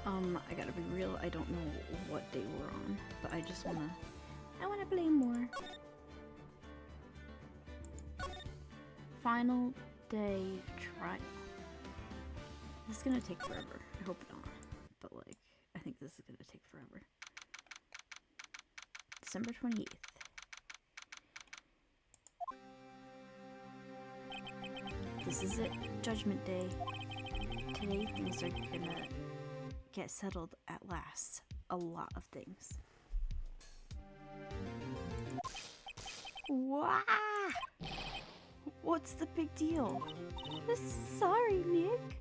I gotta be real, I don't know what day we're on, but I wanna play more. Final day trial. This is gonna take forever. I hope not, but like, I think this is gonna take forever. December 28th. This is it, Judgment Day. Today things are gonna get settled at last. A lot of things. Wah! What's the big deal? Sorry, Nick.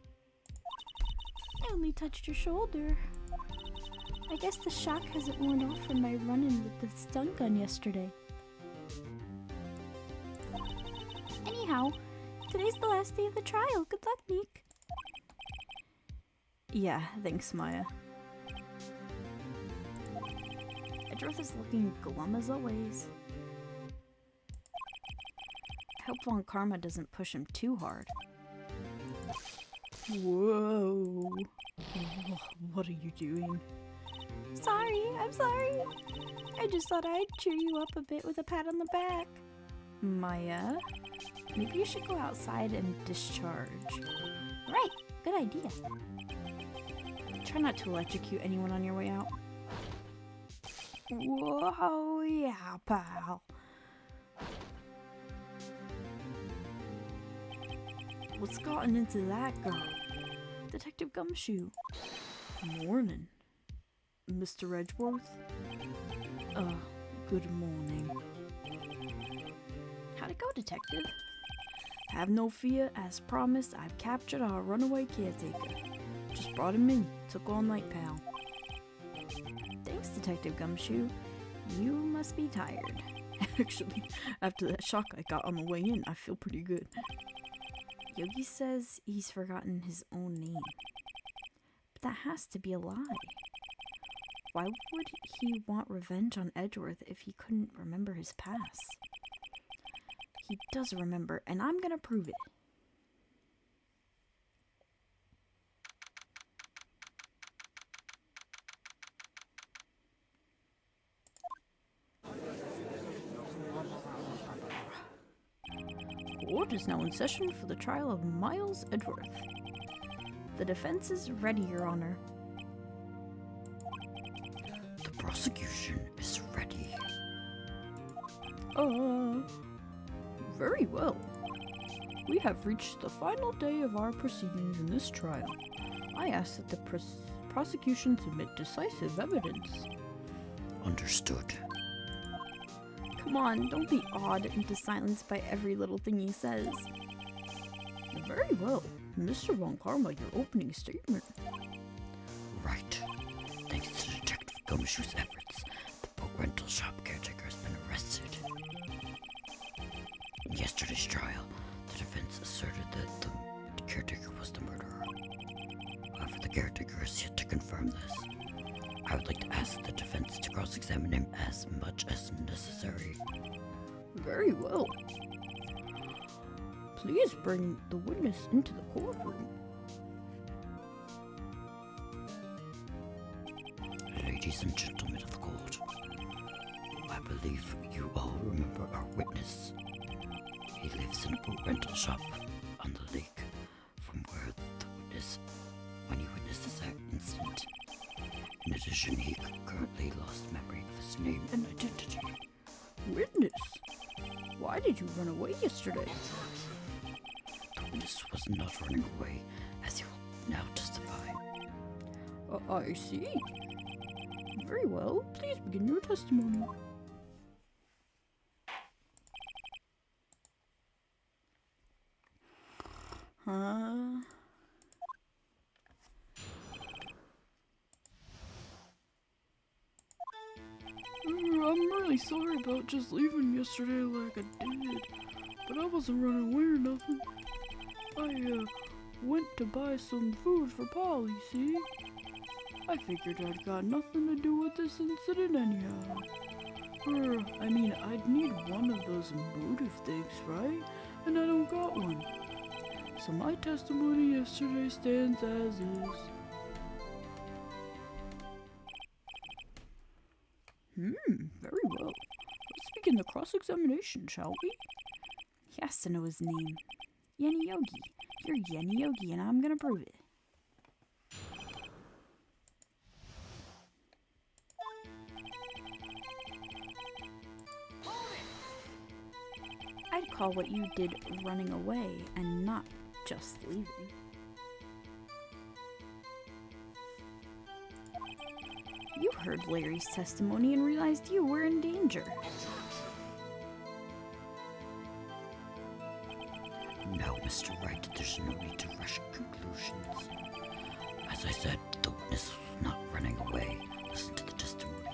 I only touched your shoulder. I guess the shock hasn't worn off from my run-in with the stun gun yesterday. Anyhow, today's the last day of the trial. Good luck, Nick. Yeah, thanks, Maya. Edgeworth is looking glum as always. I hope Von Karma doesn't push him too hard. Whoa. What are you doing? I'm sorry. I just thought I'd cheer you up a bit with a pat on the back. Maya, maybe you should go outside and discharge. Right, good idea. Try not to electrocute anyone on your way out. Whoa, yeah, pal. What's gotten into that girl? Detective Gumshoe. Morning. Mr. Edgeworth? Good morning. How'd it go, Detective? Have no fear, as promised, I've captured our runaway caretaker. Just brought him in, took all night, pal. Thanks, Detective Gumshoe. You must be tired. Actually, after that shock I got on the way in, I feel pretty good. Yogi says he's forgotten his own name. But that has to be a lie. Why would he want revenge on Edgeworth if he couldn't remember his past? He does remember, and I'm gonna prove it. Court is now in session for the trial of Miles Edgeworth. The defense is ready, Your Honor. The prosecution is ready. Very well. We have reached the final day of our proceedings in this trial. I ask that the prosecution submit decisive evidence. Understood. Come on, don't be awed into silence by every little thing he says. Very well. Mr. Von Karma, your opening statement. Right. Thanks to Detective Gumshoe's efforts, the boat rental shop caretaker has been arrested. In yesterday's trial, the defense asserted that the caretaker was the murderer. However, the caretaker is yet to confirm this. I would like to ask the defense to cross-examine him as much as necessary. Very well. Please bring the witness into the courtroom. Ladies and gentlemen of the court, I believe you all remember our witness. He lives in a boat rental shop on the lake from where when he witnessed this incident. In addition, he currently lost memory of his name and identity. Witness? Why did you run away yesterday? The witness was not running away, as he will now testify. I see. Very well. Please begin your testimony. I'm really sorry about just leaving yesterday like I did, but I wasn't running away or nothing. I went to buy some food for Paul, you see. I figured I'd got nothing to do with this incident anyhow. I mean, I'd need one of those motive things, right? And I don't got one. So my testimony yesterday stands as is. Very well. Let's begin the cross-examination, shall we? He has to know his name. Yenny Yogi. You're Yenny Yogi, and I'm gonna prove it. I'd call what you did running away and not just leaving. You heard Larry's testimony and realized you were in danger. No, Mr. Wright, there's no need to rush conclusions. As I said, the witness was not running away. Listen to the testimony.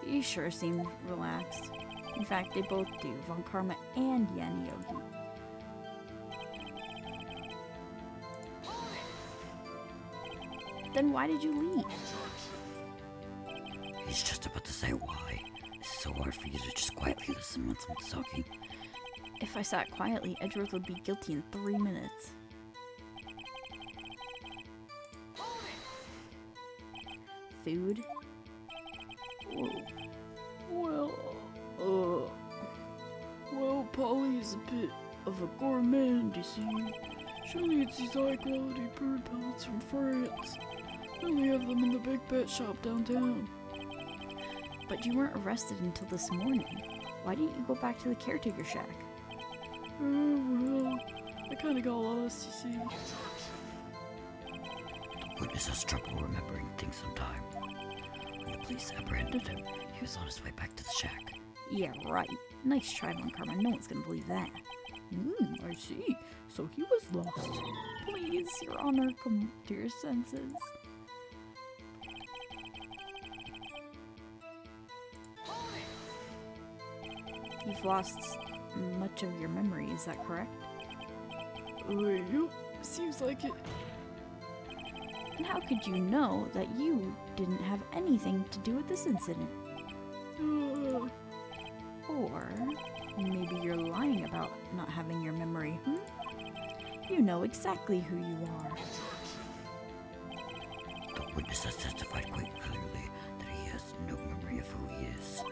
You sure seem relaxed. In fact, they both do, Von Karma and Yenny Yogi. Then why did you leave? He's just about to say why. It's so hard for you to just quietly listen when someone's talking. If I sat quietly, Edgeworth would be guilty in 3 minutes. Food? Well, Polly is a bit of a gourmand, you see. She'll need these high-quality bird pellets from France. They only have them in the big pet shop downtown. But you weren't arrested until this morning. Why didn't you go back to the caretaker shack? Well, I kinda got lost, you see. The witness has trouble remembering things sometime. When the police apprehended him, he was on his way back to the shack. Yeah, right. Nice try, Von Karma. No one's gonna believe that. I see. So he was lost. Please, Your Honor, come to your senses. You've lost much of your memory, is that correct? Yep, seems like it. And how could you know that you didn't have anything to do with this incident? Or maybe you're lying about not having your memory, You know exactly who you are. The witness has testified quite clearly that he has no memory of who he is.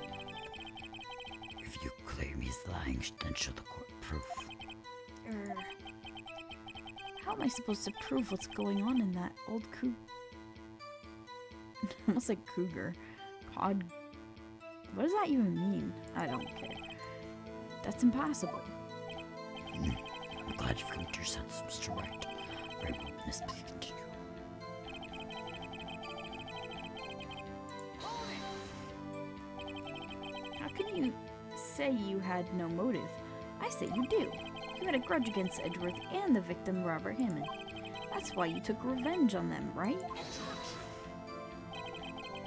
If you claim he's lying, then show the court proof. How am I supposed to prove what's going on in that old almost like cougar. What does that even mean? I don't care. That's impossible. I'm glad you've come to your senses, Mr. Wright. Very well, witness, please continue. How can you say you had no motive? I say you do. You had a grudge against Edgeworth and the victim, Robert Hammond. That's why you took revenge on them, right?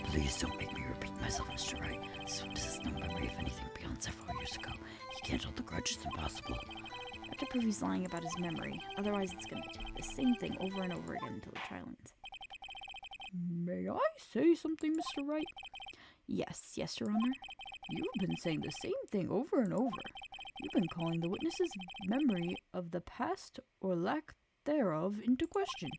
Please don't make me repeat myself, Mr. Wright. This has no memory of anything beyond several years ago. He can't hold the grudge, it's impossible. I have to prove he's lying about his memory. Otherwise, it's going to take the same thing over and over again until the trial ends. May I say something, Mr. Wright? Yes, Your Honor. You've been saying the same thing over and over. You've been calling the witness's memory of the past or lack thereof into question.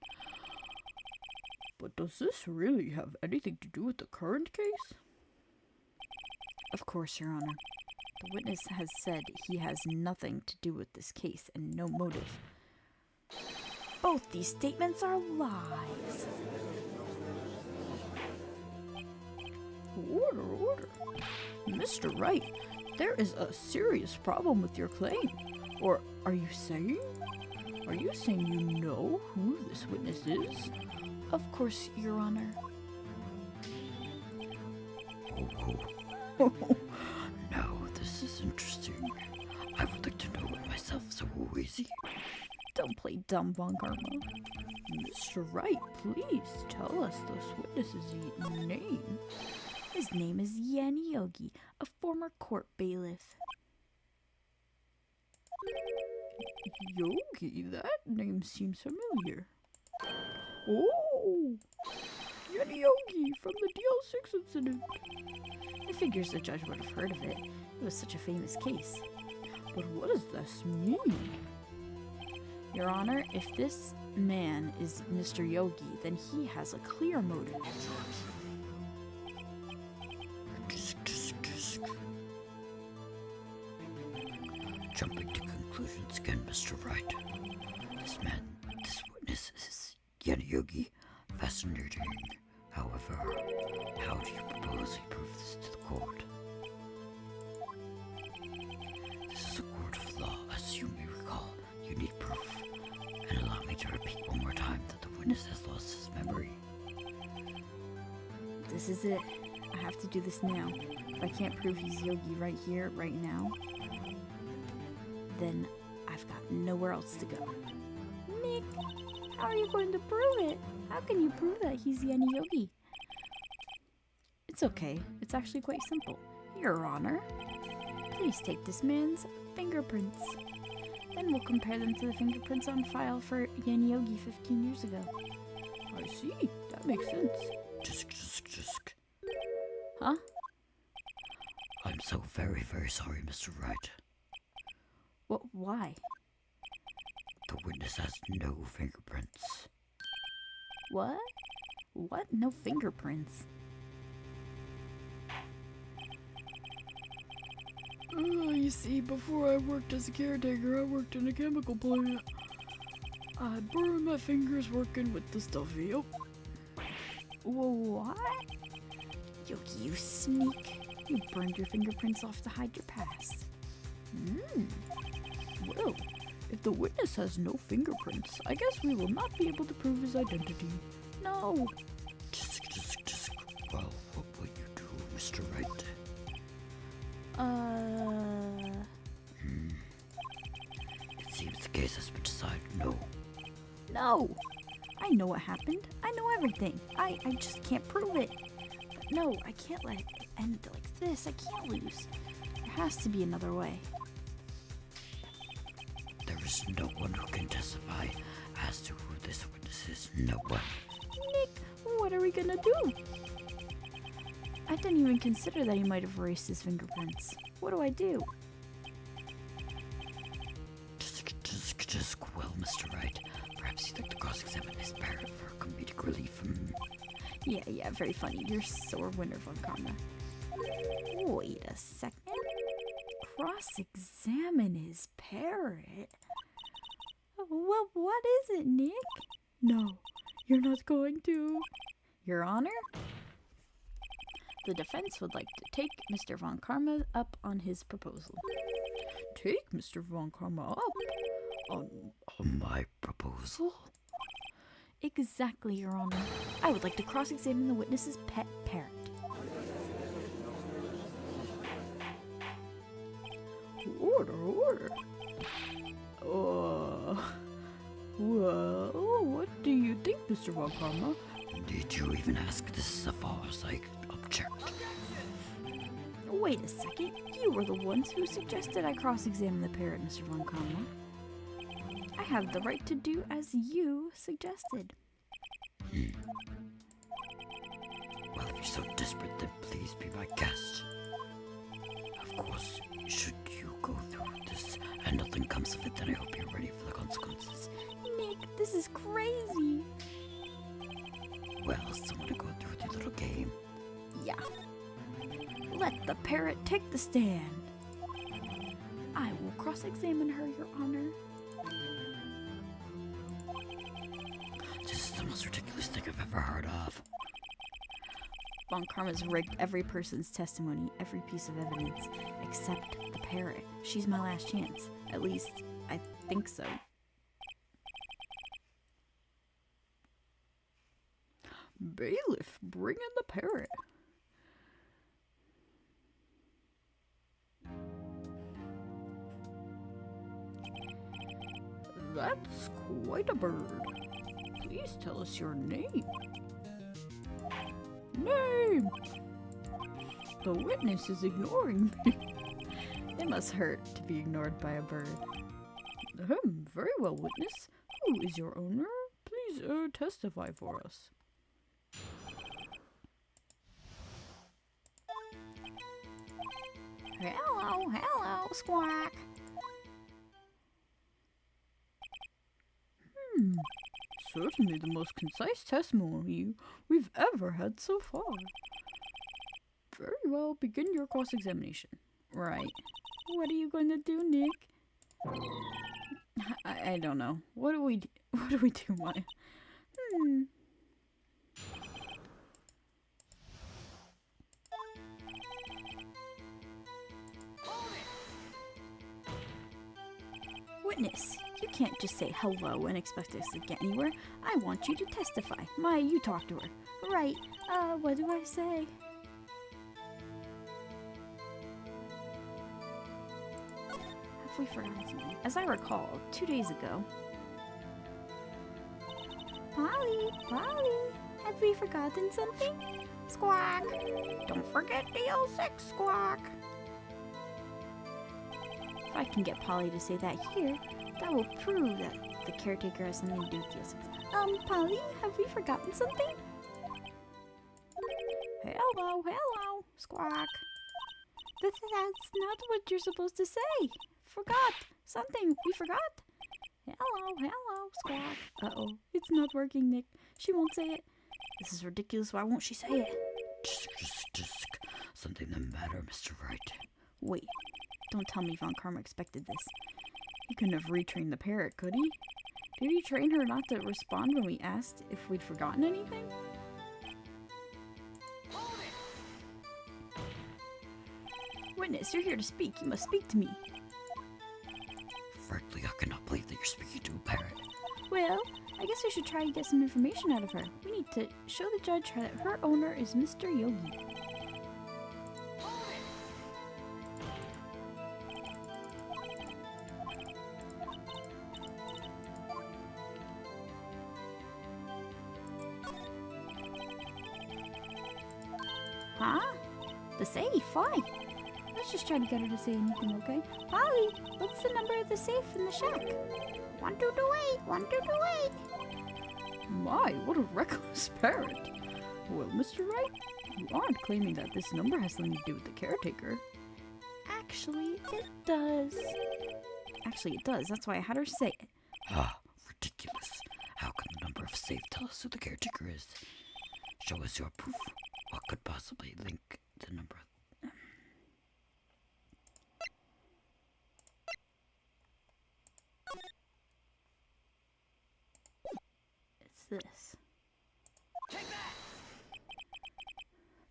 But does this really have anything to do with the current case? Of course, Your Honor. The witness has said he has nothing to do with this case and no motive. Both these statements are lies. Order. Mr. Wright, there is a serious problem with your claim. Or are you saying you know who this witness is? Of course, Your Honor. No, this is interesting. I would like to know it myself, so who is he? Don't play dumb, Von Karma. Mr. Wright, please tell us this witness's name. His name is Yenny Yogi, a former court bailiff. Yogi, that name seems familiar. Oh! Yenny Yogi from the DL6 incident. It figures the judge would have heard of it. It was such a famous case. But what does this mean? Your Honor, if this man is Mr. Yogi, then he has a clear motive. Just conclusions again, Mr. Wright. This witness is Yogi. Fascinating. However, how do you propose he prove this to the court? This is a court of law, as you may recall. You need proof. And allow me to repeat one more time that the witness has lost his memory. This is it. I have to do this now. If I can't prove he's Yogi right here, right now, then I've got nowhere else to go. Nick, how are you going to prove it? How can you prove that he's Yenny Yogi? It's okay. It's actually quite simple. Your Honor, please take this man's fingerprints. Then we'll compare them to the fingerprints on file for Yenny Yogi 15 years ago. I see. That makes sense. Just. Huh? I'm so very, very sorry, Mr. Wright. Why? The witness has no fingerprints. What? What? No fingerprints? You see, before I worked as a caretaker, I worked in a chemical plant. I'd burn my fingers working with the stuff, yep. What? Yogi, you sneak. You burned your fingerprints off to hide your past. Well, if the witness has no fingerprints, I guess we will not be able to prove his identity. No. Just. Well, what will you do, Mr. Wright? It seems the case has been decided No. I know what happened. I know everything. I just can't prove it. But no, I can't let it end like this. I can't lose. There has to be another way. There is no one who can testify as to who this witness is. No one. Nick, what are we gonna do? I didn't even consider that he might have erased his fingerprints. What do I do? Just well, Mr. Wright. Perhaps you'd like to cross-examine his parent for comedic relief. Yeah, very funny. You're sore winner, Von Karma. Wait a second. Cross-examine his parrot? Well, what is it, Nick? No, you're not going to. Your Honor? The defense would like to take Mr. Von Karma up on his proposal. Take Mr. Von Karma up? On my proposal? Exactly, Your Honor. I would like to cross-examine the witness's pet parrot. Order. Well, what do you think, Mr. Von Karma? Did you even ask this as far as I object? Wait a second. You were the ones who suggested I cross-examine the parrot, Mr. Von Karma. I have the right to do as you suggested. Well, if you're so desperate, then please be my guest. Of course, should you go through this and nothing comes of it, then I hope you're ready for the consequences. Nick, this is crazy. Well, someone to go through the little game. Yeah. Let the parrot take the stand. I will cross-examine her, Your Honor. This is the most ridiculous thing I've ever heard of. Von Karma's rigged every person's testimony, every piece of evidence, except the parrot. She's my last chance. At least, I think so. Bailiff, bring in the parrot. That's quite a bird. Please tell us your name. Name! The witness is ignoring me. It must hurt to be ignored by a bird. Very well, witness. Who is your owner? Please testify for us. Hello, Squawk. Certainly the most concise testimony we've ever had so far. Very well, begin your cross-examination. Right. What are you going to do, Nick? I don't know. What do we do, Maya? Witness, you can't just say hello and expect us to get anywhere. I want you to testify. Maya, you talk to her. Right. What do I say? Have we forgotten something? As I recall, 2 days ago... Polly, have we forgotten something? Squawk! Don't forget DL6, Squawk! If I can get Polly to say that here, that will prove that the caretaker has something to do with DL6. Polly, have we forgotten something? Hello, Squawk. That's not what you're supposed to say. Forgot. Something. We forgot. Hello, Squawk. Uh-oh. It's not working, Nick. She won't say it. This is ridiculous. Why won't she say it? Just something the matter, Mr. Wright. Wait. Don't tell me Von Karma expected this. He couldn't have retrained the parrot, could he? Did he train her not to respond when we asked if we'd forgotten anything? Witness, you're here to speak. You must speak to me. Frankly, I cannot believe that you're speaking to a parrot. Well, I guess we should try and get some information out of her. We need to show the judge that her owner is Mr. Yogi. Huh? The safe? Why? Let's just try to get her to say anything, okay? Polly, what's the number of the safe in the shack? 1228, 1228. My, what a reckless parrot. Well, Mr. Wright, you aren't claiming that this number has something to do with the caretaker. Actually, it does. That's why I had her say it. Ah, ridiculous. How can the number of safe tell us who the caretaker is? Show us your proof. What could possibly link the number? It's this.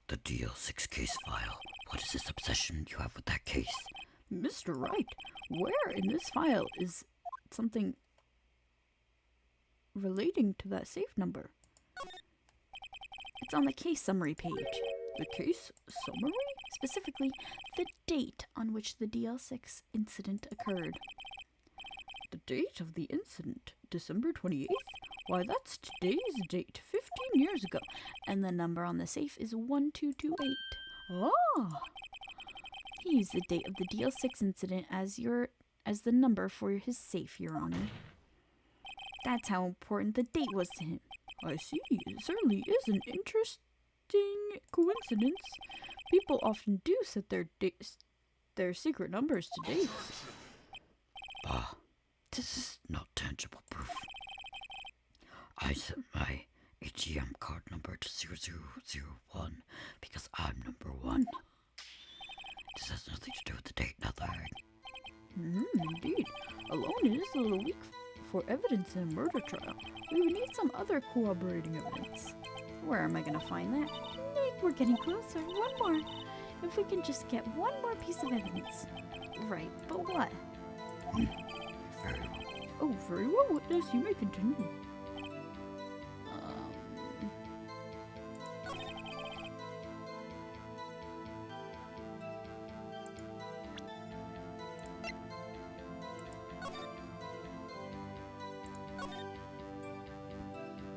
The DL6 case file. What is this obsession you have with that case? Mr. Wright, where in this file is something relating to that safe number? It's on the case summary page. The case summary? Specifically, the date on which the DL6 incident occurred. The date of the incident, December 28th? Why, that's today's date, 15 years ago. And the number on the safe is 1228. Ah! He used the date of the DL6 incident as the number for his safe, Your Honor. That's how important the date was to him. I see. It certainly is an interesting coincidence. People often do set their secret numbers to dates. Ah, this is not tangible proof. I set my ATM card number to 0001 because I'm number 1. This has nothing to do with the date, nothing. Indeed. Alone it is a little weak for evidence in a murder trial. We would need some other corroborating evidence. Where am I going to find that? Nick, we're getting closer. One more. If we can just get one more piece of evidence. Right, but what? Very well. Oh, very well, witness. You may continue.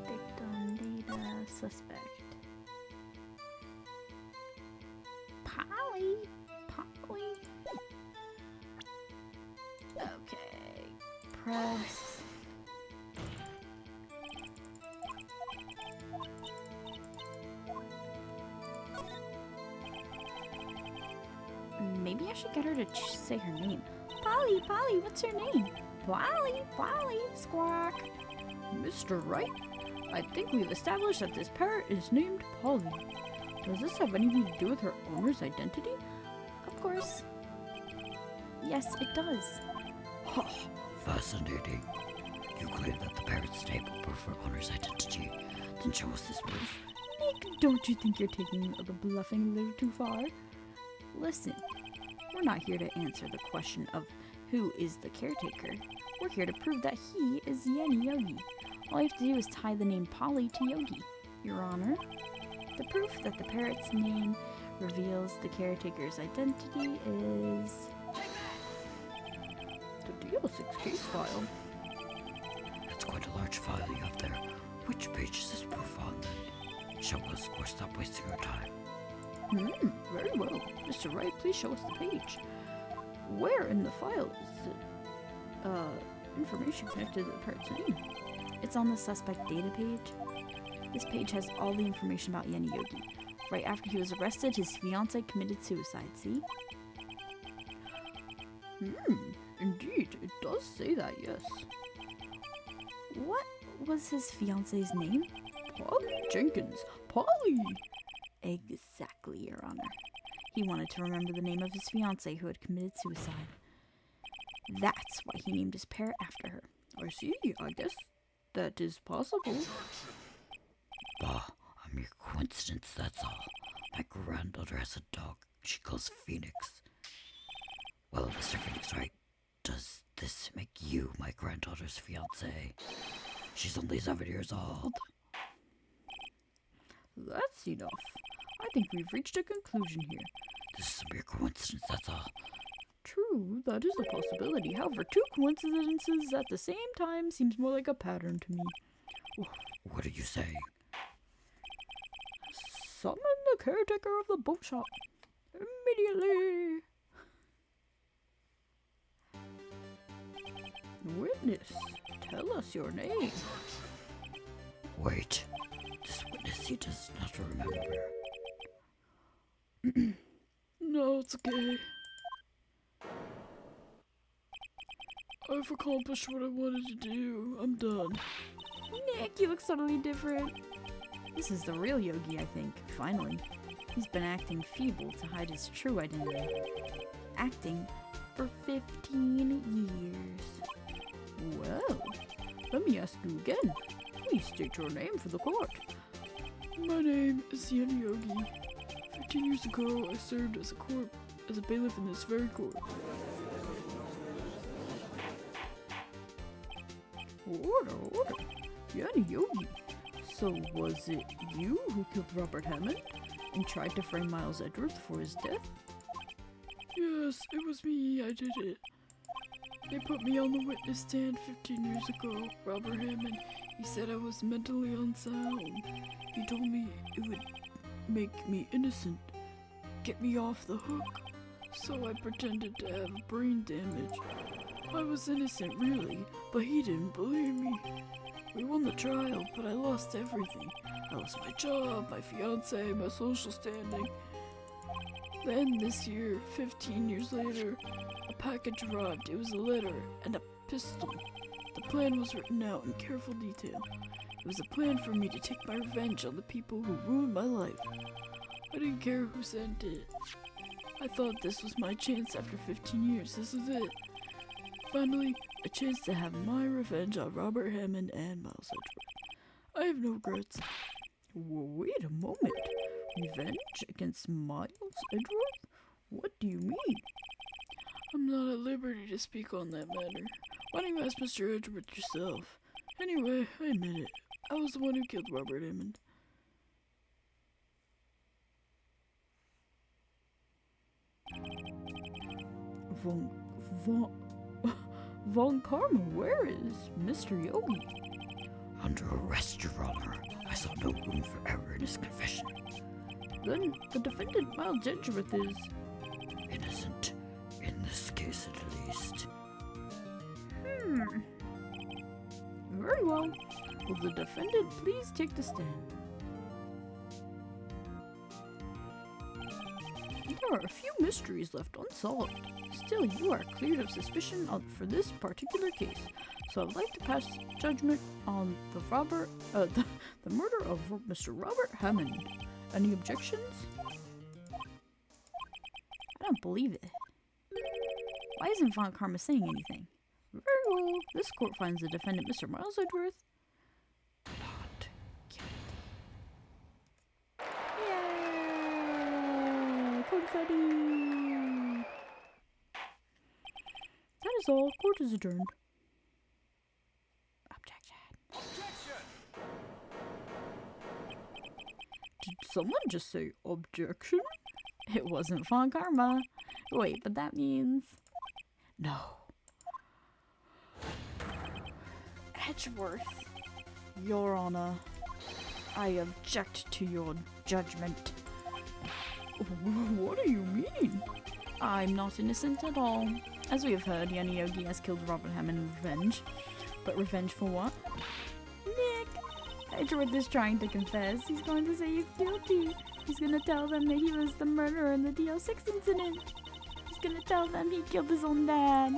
Victim data suspect. Polly. Okay. Press. Maybe I should get her to say her name. Polly, what's her name? Polly, Squawk. Mr. Wright, I think we've established that this parrot is named Polly. Does this have anything to do with her owner's identity? Of course. Yes, it does. Fascinating. You claim that the parrot's name will prove her owner's identity. Then show us this proof. Nick, don't you think you're taking the bluffing a little too far? Listen, we're not here to answer the question of who is the caretaker. We're here to prove that he is Yenny Yogi. All you have to do is tie the name Polly to Yogi, Your Honor. The proof that the parrot's name reveals the caretaker's identity is The DL6 case file. That's quite a large file you have there. Which page is this proof on then? Show us or stop wasting our time. Very well. Mr. Wright, please show us the page. Where in the file is the information connected to the parrot's name? It's on the suspect data page. This page has all the information about Yenny Yogi. Right after he was arrested, his fiancée committed suicide, see? Indeed, it does say that, yes. What was his fiancée's name? Polly Jenkins. Polly! Exactly, Your Honor. He wanted to remember the name of his fiancée who had committed suicide. That's why he named his parrot after her. I see. I guess that is possible. Bah, a mere coincidence, that's all. My granddaughter has a dog she calls Phoenix. Well, Mr. Phoenix, right? Does this make you my granddaughter's fiancé? She's only 7 years old. That's enough. I think we've reached a conclusion here. This is a mere coincidence, that's all. True, that is a possibility. However, two coincidences at the same time seems more like a pattern to me. What are you saying? Summon the caretaker of the boat shop. Immediately. Witness, tell us your name. Wait, this witness, he does not remember. No, it's okay. I've accomplished what I wanted to do. I'm done. Nick, you look totally different. This is the real Yogi, I think. Finally. He's been acting feeble to hide his true identity. Acting for 15 years. Well, let me ask you again. Please state your name for the court. My name is Yenny Yogi. 15 years ago, I served as a bailiff in this very court. Order. Yenny Yogi. So was it you who killed Robert Hammond and tried to frame Miles Edgeworth for his death? Yes, it was me. I did it. They put me on the witness stand 15 years ago. Robert Hammond, he said I was mentally unsound. He told me it would make me innocent, get me off the hook. So I pretended to have brain damage. I was innocent, really, but he didn't believe me. We won the trial, but I lost everything. I lost my job, my fiancé, my social standing. Then this year, 15 years later, a package arrived. It was a letter and a pistol. The plan was written out in careful detail. It was a plan for me to take my revenge on the people who ruined my life. I didn't care who sent it. I thought this was my chance after 15 years. This is it. Finally, a chance to have my revenge on Robert Hammond and Miles Edgeworth. I have no regrets. Wait a moment. Revenge against Miles Edgeworth? What do you mean? I'm not at liberty to speak on that matter. Why don't you ask Mr. Edgeworth yourself? Anyway, I admit it. I was the one who killed Robert Hammond. Von Karma, where is Mr. Yogi? Under arrest, Your Honor. I saw no room for error in his confession. Then the defendant, Miles Edgeworth, is innocent, in this case at least. Very well. Will the defendant please take the stand? There are a few mysteries left unsolved. Still, you are cleared of suspicion for this particular case. So I'd like to pass judgment on the murder of Mr. Robert Hammond. Any objections? I don't believe it. Why isn't Von Karma saying anything? Very well. This court finds the defendant, Mr. Miles Edgeworth, not guilty. Yay! Confetti! That is all. Court is adjourned. Objection. Did someone just say objection? It wasn't Von Karma. Wait, but that means... No. Edgeworth. Your Honor, I object to your judgment. What do you mean? I'm not innocent at all. As we have heard, Yanni Yogi has killed Robinham in revenge. But revenge for what? Nick! Edgeworth is trying to confess. He's going to say he's guilty. He's going to tell them that he was the murderer in the DL6 incident. He's going to tell them he killed his own dad.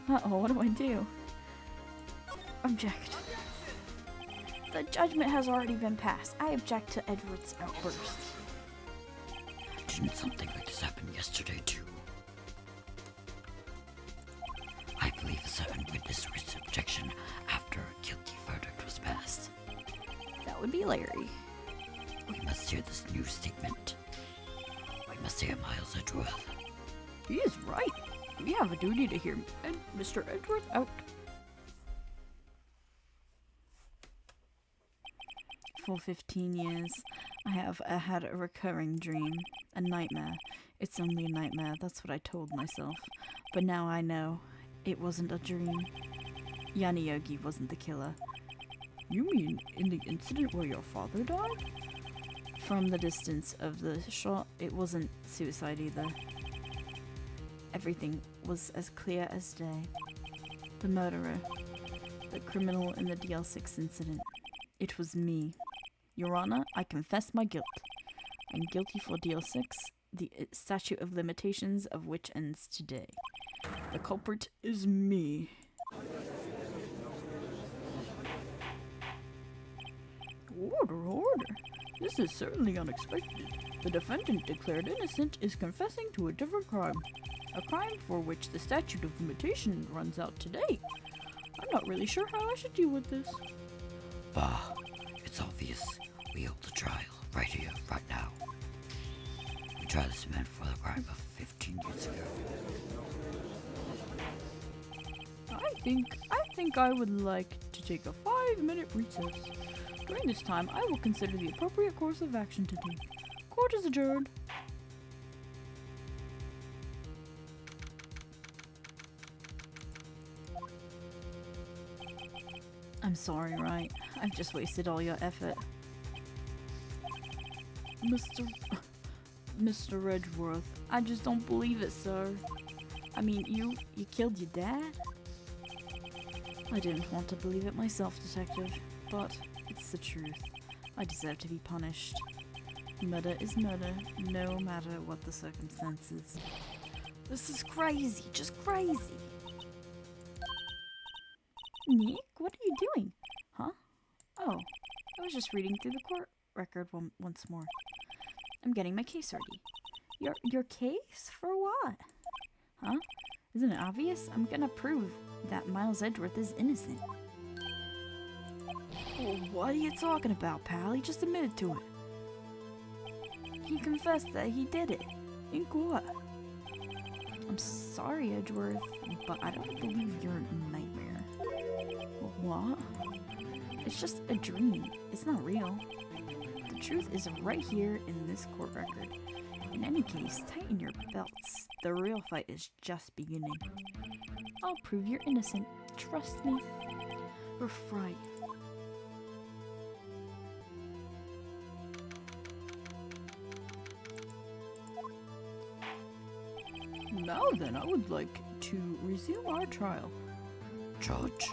Uh-oh, what do I do? Object. The judgment has already been passed. I object to Edgeworth's outburst. Didn't something like this happen yesterday, too? I believe a certain witness raised objection after a guilty verdict was passed. That would be Larry. We must hear this new statement. We must hear Miles Edgeworth. He is right. We have a duty to hear Mr. Edgeworth out. For 15 years, I have had a recurring dream, a nightmare. It's only a nightmare, that's what I told myself. But now I know, it wasn't a dream. Yanni Yogi wasn't the killer. You mean in the incident where your father died? From the distance of the shot, it wasn't suicide either. Everything was as clear as day. The murderer, the criminal in the DL6 incident. It was me. Your Honor, I confess my guilt. I'm guilty for DL6, the statute of limitations of which ends today. The culprit is me. Order, order. This is certainly unexpected. The defendant declared innocent is confessing to a different crime. A crime for which the statute of limitation runs out today. I'm not really sure how I should deal with this. Bah, it's obvious. We hold the trial, right here, right now. We tried this man for the crime of 15 years ago. I think I would like to take a 5-minute recess. During this time, I will consider the appropriate course of action to take. Court is adjourned. I'm sorry, Wright. I've just wasted all your effort. Mr. Edgeworth, I just don't believe it, sir. I mean, you killed your dad? I didn't want to believe it myself, Detective, but it's the truth. I deserve to be punished. Murder is murder, no matter what the circumstances. This is crazy, just crazy. Nick, what are you doing? Huh? Oh, I was just reading through the court record once more. I'm getting my case ready. Your case? For what? Huh? Isn't it obvious? I'm gonna prove that Miles Edgeworth is innocent. Well, what are you talking about, pal? He just admitted to it. He confessed that he did it. In court. I'm sorry, Edgeworth, but I don't believe you're a nightmare. What? It's just a dream. It's not real. The truth is right here in this court record. In any case, tighten your belts. The real fight is just beginning. I'll prove you're innocent. Trust me. We're Wright. Now then, I would like to resume our trial. Judge,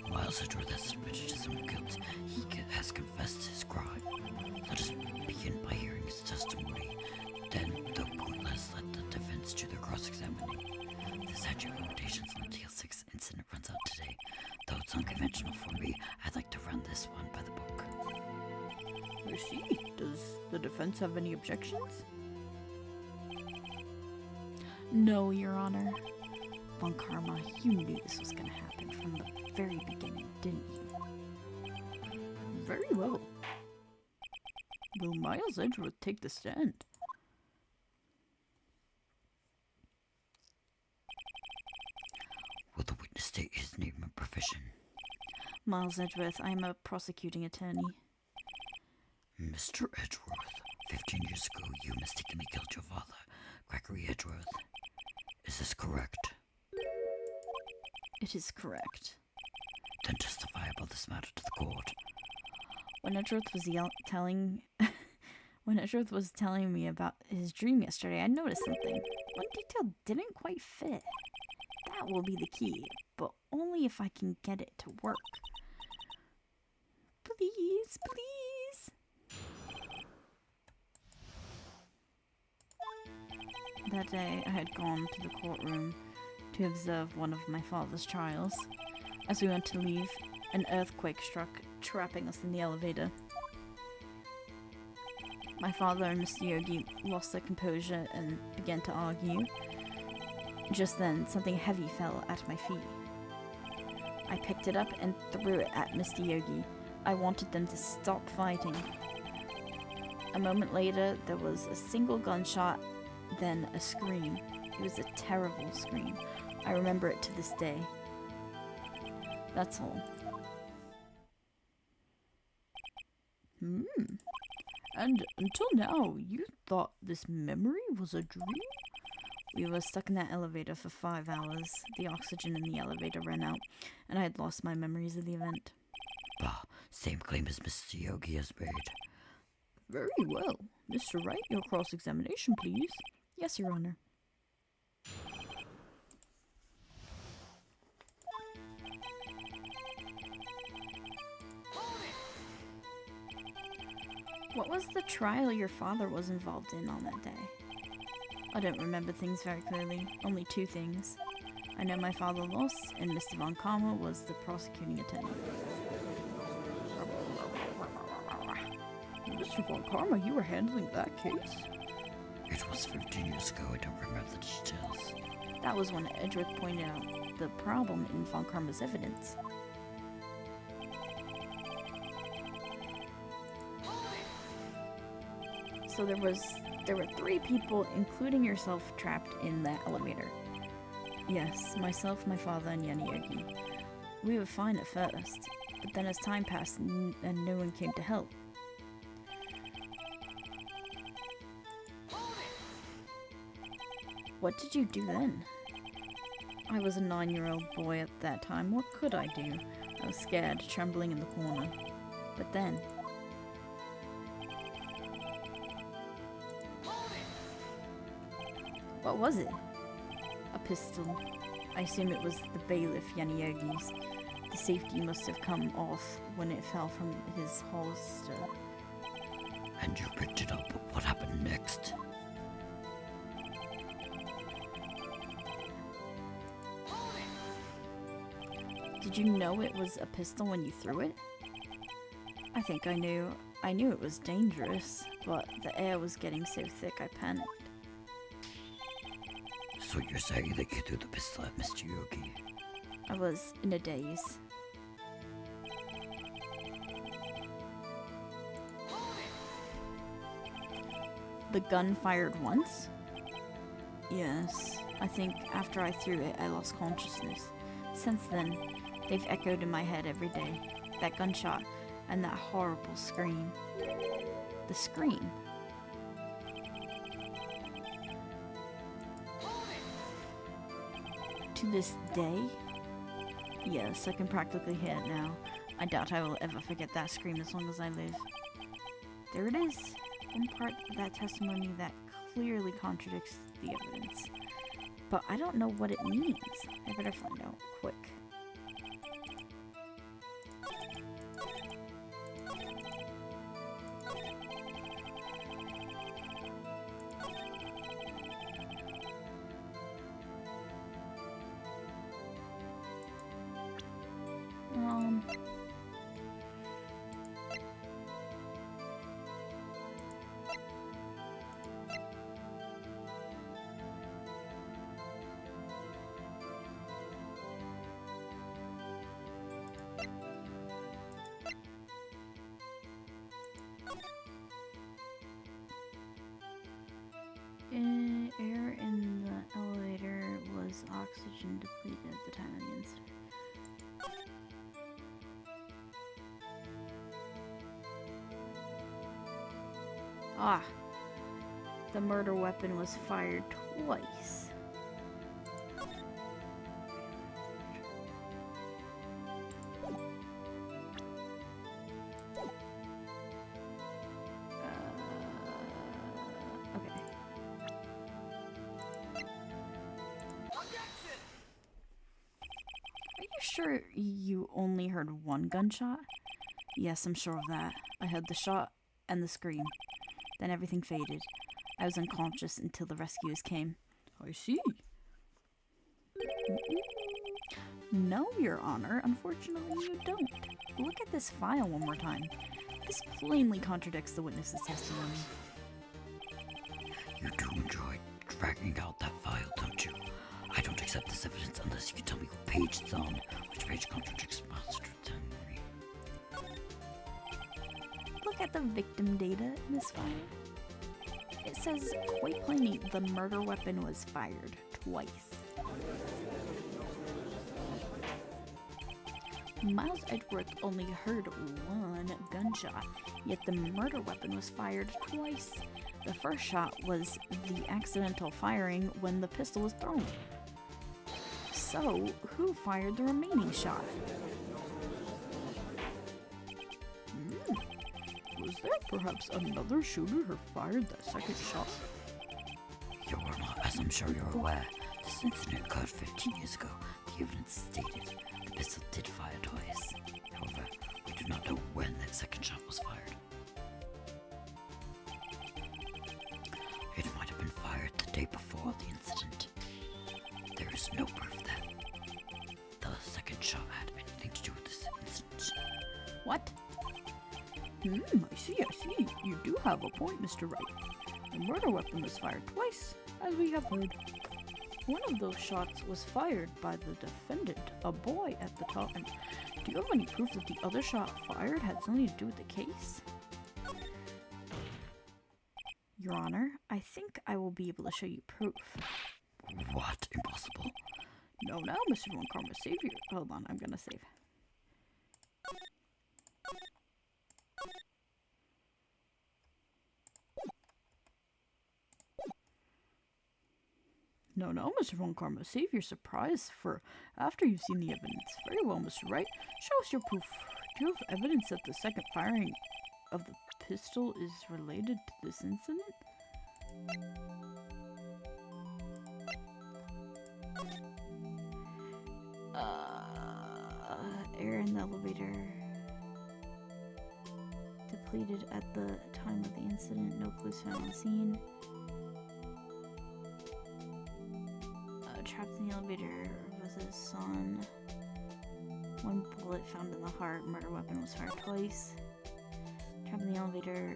Miles Edgeworth has admitted his own guilt. He has confessed his crime. Let us begin by hearing his testimony. Then, though pointless, let the defense do their cross-examining. The statute of limitations on the DL6 incident runs out today. Though it's unconventional for me, I'd like to run this one by the book. I see. Does the defense have any objections? No, Your Honor. Von Karma, you knew this was gonna happen from the very beginning, didn't you? Very well. Will Miles Edgeworth take the stand? Will the witness state his name and profession? Miles Edgeworth, I am a prosecuting attorney. Mr. Edgeworth, 15 years ago you mistakenly killed your father, Gregory Edgeworth. Is this correct? It is correct. Then testify about this matter to the court. When Edgeworth was telling me about his dream yesterday, I noticed something. One detail didn't quite fit. That will be the key, but only if I can get it to work. Please, please. That day, I had gone to the courtroom to observe one of my father's trials. As we went to leave, an earthquake struck, trapping us in the elevator. My father and Mr. Yogi lost their composure and began to argue. Just then, something heavy fell at my feet. I picked it up and threw it at Mr. Yogi. I wanted them to stop fighting. A moment later, there was a single gunshot, then a scream. It was a terrible scream. I remember it to this day. That's all. And until now, you thought this memory was a dream? We were stuck in that elevator for 5 hours. The oxygen in the elevator ran out, and I had lost my memories of the event. Bah, same claim as Mr. Yogi has made. Very well. Mr. Wright, your cross-examination, please. Yes, Your Honor. What was the trial your father was involved in on that day? I don't remember things very clearly, only 2 things. I know my father lost, and Mr. Von Karma was the prosecuting attorney. Mr. Von Karma, you were handling that case? It was 15 years ago, I don't remember the details. That was when Edgeworth pointed out the problem in Von Karma's evidence. So there were 3 people, including yourself, trapped in that elevator. Yes, myself, my father, and Yanni Yogi. We were fine at first, but then as time passed and no one came to help. What did you do then? I was a 9-year-old boy at that time. What could I do? I was scared, trembling in the corner. But then... What was it? A pistol. I assume it was the bailiff Yanni Yogi's. The safety must have come off when it fell from his holster. And you picked it up. What happened next? Did you know it was a pistol when you threw it? I think I knew. I knew it was dangerous, but the air was getting so thick I panicked. So you're saying that you threw the pistol at Mr. Yogi? I was in a daze. The gun fired once? Yes. I think after I threw it, I lost consciousness. Since then, they've echoed in my head every day. That gunshot and that horrible scream. The scream. To this day? Yes, I can practically hear it now. I doubt I will ever forget that scream as long as I live. There it is. One part of that testimony that clearly contradicts the evidence. But I don't know what it means. I better find out quick. Ah, the murder weapon was fired twice. Okay. Are you sure you only heard one gunshot? Yes, I'm sure of that. I heard the shot and the scream. Then everything faded. I was unconscious until the rescuers came. I see. No, Your Honor. Unfortunately, you don't. Look at this file one more time. This plainly contradicts the witness's testimony. You do enjoy dragging out that file, don't you? I don't accept this evidence unless you can tell me what page it's on, which page contradicts master testimony. Look at the victim data in this file. It says quite plainly the murder weapon was fired twice. Miles Edgeworth only heard one gunshot, yet the murder weapon was fired twice. The first shot was the accidental firing when the pistol was thrown. So, who fired the remaining shot? Was there perhaps another shooter who fired that second shot? Your Honor, as I'm sure you're aware, this incident occurred 15 years ago. The evidence stated the pistol did fire twice. However, we do not know when that second shot was fired. It might have been fired the day before the incident. There is no proof that the second shot had anything to do with this incident. What? I see. You do have a point, Mr. Wright. The murder weapon was fired twice, as we have heard. One of those shots was fired by the defendant, a boy at the time. Do you have any proof that the other shot fired had something to do with the case? Your Honor, I think I will be able to show you proof. What? Impossible. No, now, Mr. Von Karma, save you. Hold on, I'm gonna save. No, Mr. Von Karma, save your surprise for after you've seen the evidence. Very well, Mr. Wright. Show us your proof. Do you have evidence that the second firing of the pistol is related to this incident? Air in the elevator. Depleted at the time of the incident. No clues found on the scene. Trapped in the elevator was his son. One bullet found in the heart. Murder weapon was fired twice. Trapped in the elevator.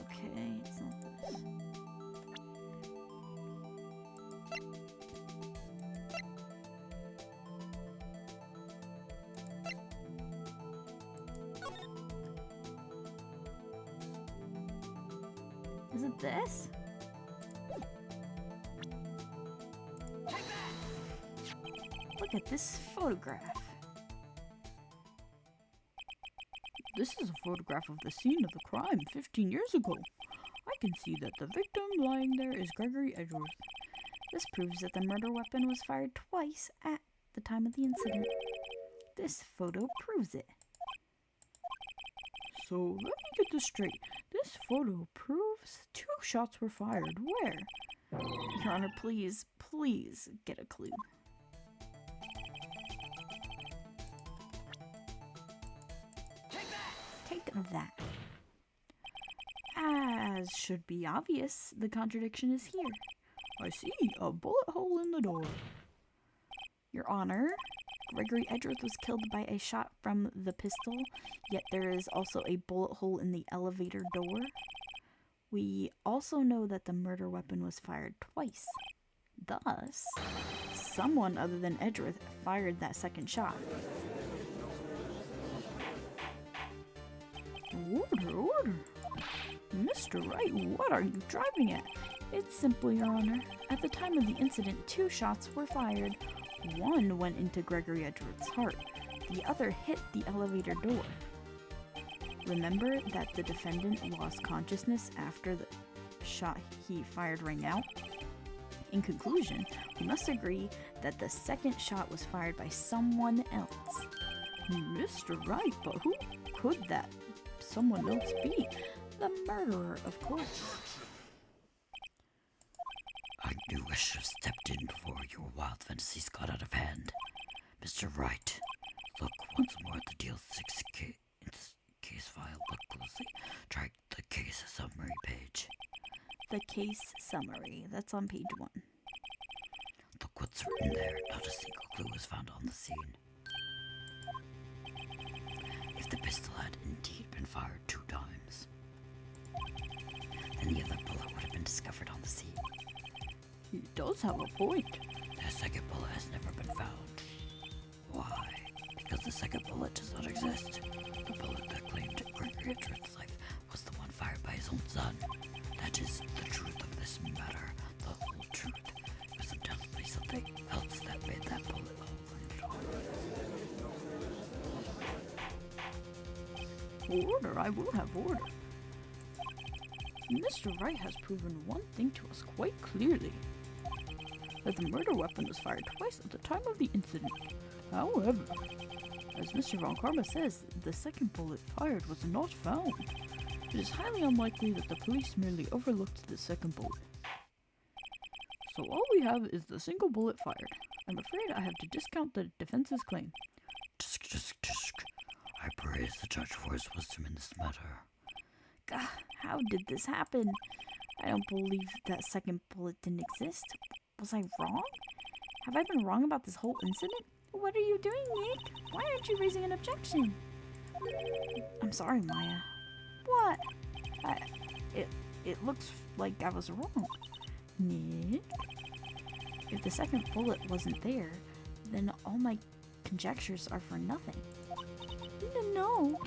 Okay, it's not this. Is it this? Look at this photograph. This is a photograph of the scene of the crime 15 years ago. I can see that the victim lying there is Gregory Edgeworth. This proves that the murder weapon was fired twice at the time of the incident. This photo proves it. So let me get this straight. This photo proves 2 shots were fired. Where? Your Honor, please get a clue. Take of that. As should be obvious, the contradiction is here. I see a bullet hole in the door. Your Honor, Gregory Edgeworth was killed by a shot from the pistol, yet there is also a bullet hole in the elevator door. We also know that the murder weapon was fired twice. Thus, someone other than Edgeworth fired that second shot. Order. Mr. Wright, what are you driving at? It's simple, Your Honor. At the time of the incident, 2 shots were fired. One went into Gregory Edgeworth's heart. The other hit the elevator door. Remember that the defendant lost consciousness after the shot he fired rang out? In conclusion, we must agree that the second shot was fired by someone else. Mr. Wright, but who could that someone else be? The murderer, of course. I knew I should have stepped in before your wild fantasies got out of hand. Mr. Wright, look once more at the DL6 case file. Look closely. Try the case summary page. The case summary. That's on page 1. Look what's written there. Not a single clue was found on the scene. If the pistol had indeed been fired 2 times, then the other bullet would have been discovered on the scene. He does have a point. The second bullet has never been found. Why? Because the second bullet does not exist. The bullet that claimed Gregory Edwards' life was the one fired by his own son. That is the truth of this matter. The whole truth. It was undoubtedly something else that made that bullet hole. Order, I will have order. Mr. Wright has proven one thing to us quite clearly. That the murder weapon was fired twice at the time of the incident. However, as Mr. Von Karma says, the second bullet fired was not found. It is highly unlikely that the police merely overlooked the second bullet. So all we have is the single bullet fired. I'm afraid I have to discount the defense's claim. Tisk. I praise the judge for his wisdom in this matter. God, how did this happen? I don't believe that second bullet didn't exist. Was I wrong? Have I been wrong about this whole incident? What are you doing, Nick? Why aren't you raising an objection? I'm sorry, Maya. What? It looks like I was wrong. Nick? If the second bullet wasn't there, then all my conjectures are for nothing. No.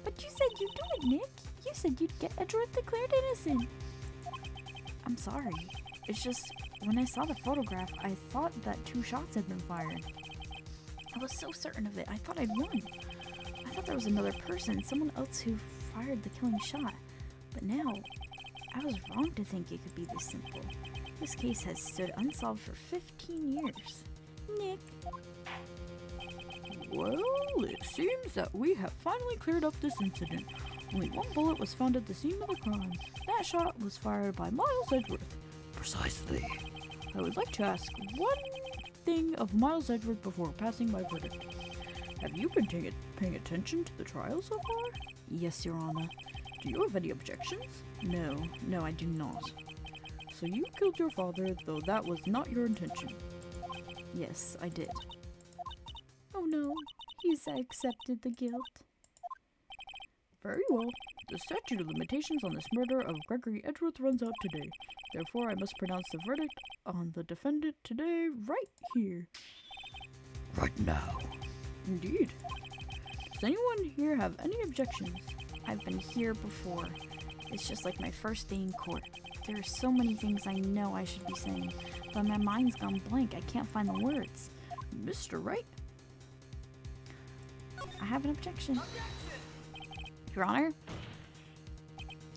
But you said you'd do it, Nick. You said you'd get Edgeworth declared innocent. I'm sorry. It's just, when I saw the photograph, I thought that 2 shots had been fired. I was so certain of it, I thought I'd won. I thought there was another person, someone else who fired the killing shot. But now, I was wrong to think it could be this simple. This case has stood unsolved for 15 years. Nick. Well, it seems that we have finally cleared up this incident. Only 1 bullet was found at the scene of the crime. That shot was fired by Miles Edgeworth. Precisely. I would like to ask one thing of Miles Edgeworth before passing my verdict. Have you been paying attention to the trial so far? Yes, Your Honor. Do you have any objections? No, I do not. So you killed your father, though that was not your intention. Yes, I did. Oh no, he's accepted the guilt. Very well. The statute of limitations on this murder of Gregory Edgeworth runs out today. Therefore, I must pronounce the verdict on the defendant today, right here. Right now. Indeed. Does anyone here have any objections? I've been here before. It's just like my first day in court. There are so many things I know I should be saying, but my mind's gone blank. I can't find the words. Mr. Wright? I have an objection. Your Honor?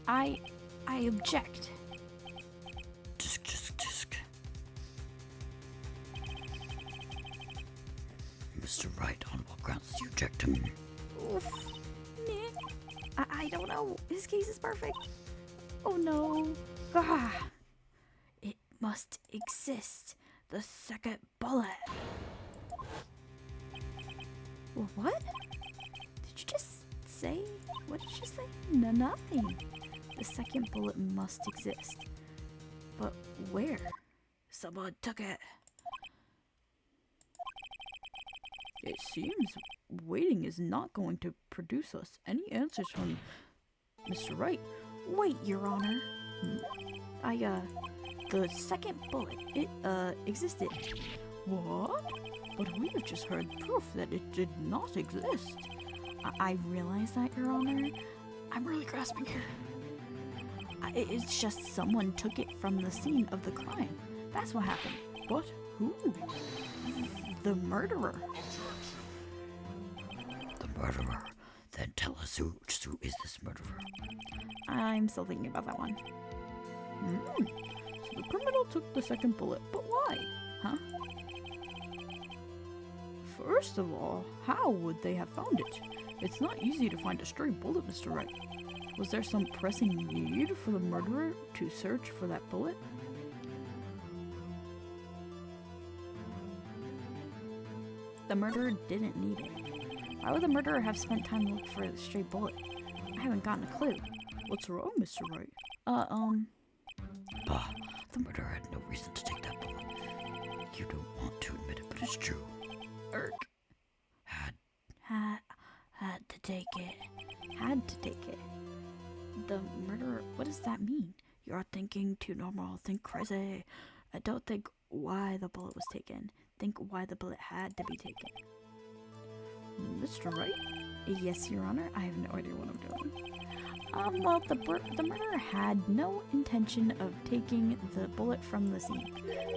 I object. Tisk. Mr. Wright, on what grounds do you object him? Oof. Nick, I don't know. His case is perfect. Oh no. Ah. It must exist. The second bullet. What? Did you just say? What did you say? No, nothing. The second bullet must exist. But where? Someone took it. It seems waiting is not going to produce us any answers from Mr. Wright. Wait, Your Honor. The second bullet, it existed. What? But we have just heard proof that it did not exist. I realize that, Your Honor. I'm really grasping here. It's just someone took it from the scene of the crime. That's what happened. But who? The murderer. The murderer? Then tell us who is this murderer? I'm still thinking about that one. So the criminal took the second bullet, but why? Huh? First of all, how would they have found it? It's not easy to find a stray bullet, Mr. Wright. Was there some pressing need for the murderer to search for that bullet? The murderer didn't need it. Why would the murderer have spent time looking for a stray bullet? I haven't gotten a clue. What's wrong, Mr. Wright? Bah, the murderer had no reason to take that bullet. You don't want to admit it, but it's true. Had to take it. Had to take it. The murderer, what does that mean? You're thinking too normal, think crazy. I don't think why the bullet was taken. Think why the bullet had to be taken. Mr. Wright? Yes, Your Honor, I have no idea what I'm doing. Well, the murderer had no intention of taking the bullet from the scene,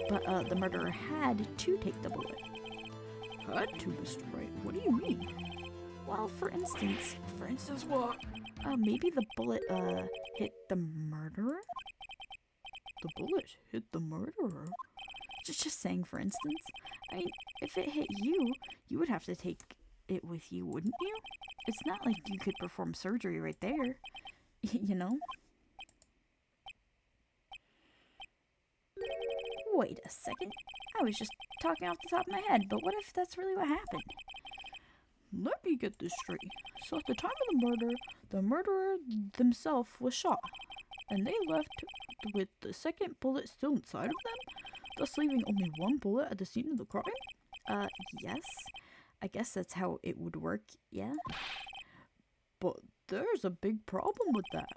but the murderer had to take the bullet. Had to, Mr. Wright? What do you mean? Well, for instance what? Maybe the bullet, hit the murderer? The bullet hit the murderer? Just saying, for instance. I mean, if it hit you, you would have to take it with you, wouldn't you? It's not like you could perform surgery right there, you know? Wait a second. I was just talking off the top of my head, but what if that's really what happened? Let me get this straight. So at the time of the murder, the murderer themselves was shot, and they left with the second bullet still inside of them, thus leaving only one bullet at the scene of the crime? Yes. I guess that's how it would work, yeah? But there's a big problem with that.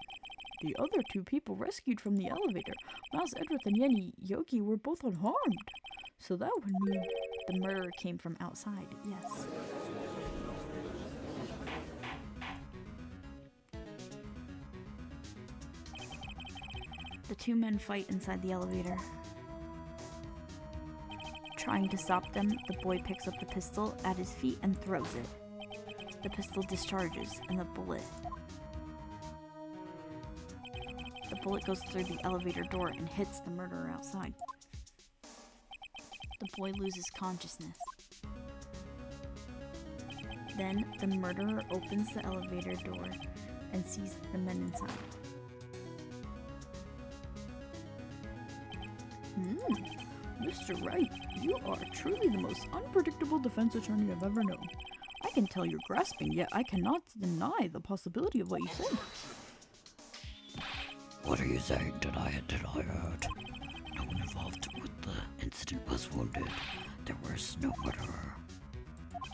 The other two people rescued from the elevator, Miles Edward and Yenny Yogi, were both unharmed. So that would mean the murderer came from outside, yes. The two men fight inside the elevator. Trying to stop them, the boy picks up the pistol at his feet and throws it. The pistol discharges, and the bullet goes through the elevator door and hits the murderer outside. The boy loses consciousness. Then the murderer opens the elevator door and sees the men inside. Mr. Wright, you are truly the most unpredictable defense attorney I've ever known. I can tell you're grasping, yet I cannot deny the possibility of what you said. What are you saying? Deny it, deny it. No one involved with the incident was wounded. There was no murderer.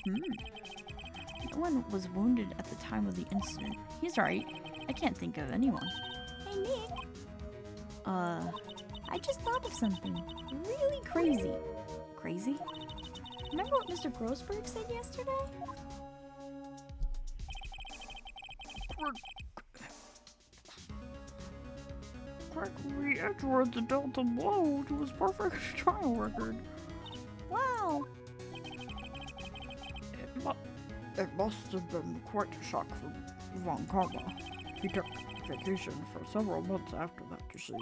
No one was wounded at the time of the incident. He's right. I can't think of anyone. Hey, Nick. I just thought of something really crazy. Crazy? Remember what Mr. Grossberg said yesterday? Gregory Edwards dealt a blow to his perfect trial record. Wow. It must have been quite a shock for Von Karma. He took vacation for several months after that, you see.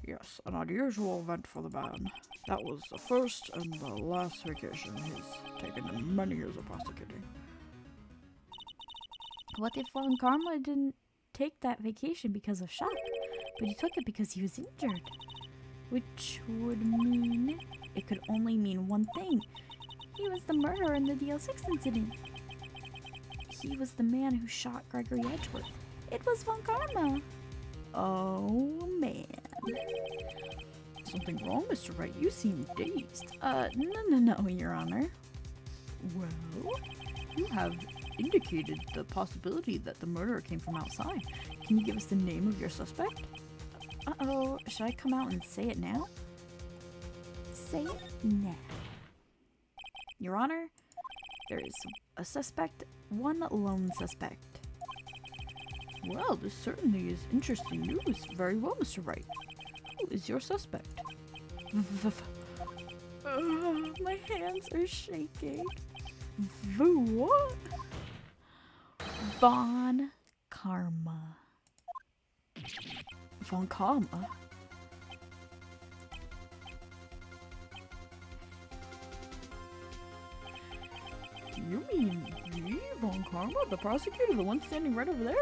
Yes, an unusual event for the man. That was the first and the last vacation he's taken in many years of prosecuting. What if Von Karma didn't take that vacation because of shock, but he took it because he was injured? Which would mean it could only mean one thing. He was the murderer in the DL6 incident. He was the man who shot Gregory Edgeworth. It was Von Karma. Oh, man. Something wrong, Mr. Wright? You seem dazed. No, Your Honor. Well, you have indicated the possibility that the murderer came from outside. Can you give us the name of your suspect? Uh-oh, should I come out and say it now? Say it now. Your Honor, there is a suspect, one lone suspect. Well, this certainly is interesting news. Very well, Mr. Wright. Who is your suspect? My hands are shaking. What? Von Karma. Von Karma? You mean me, Von Karma, the prosecutor, the one standing right over there?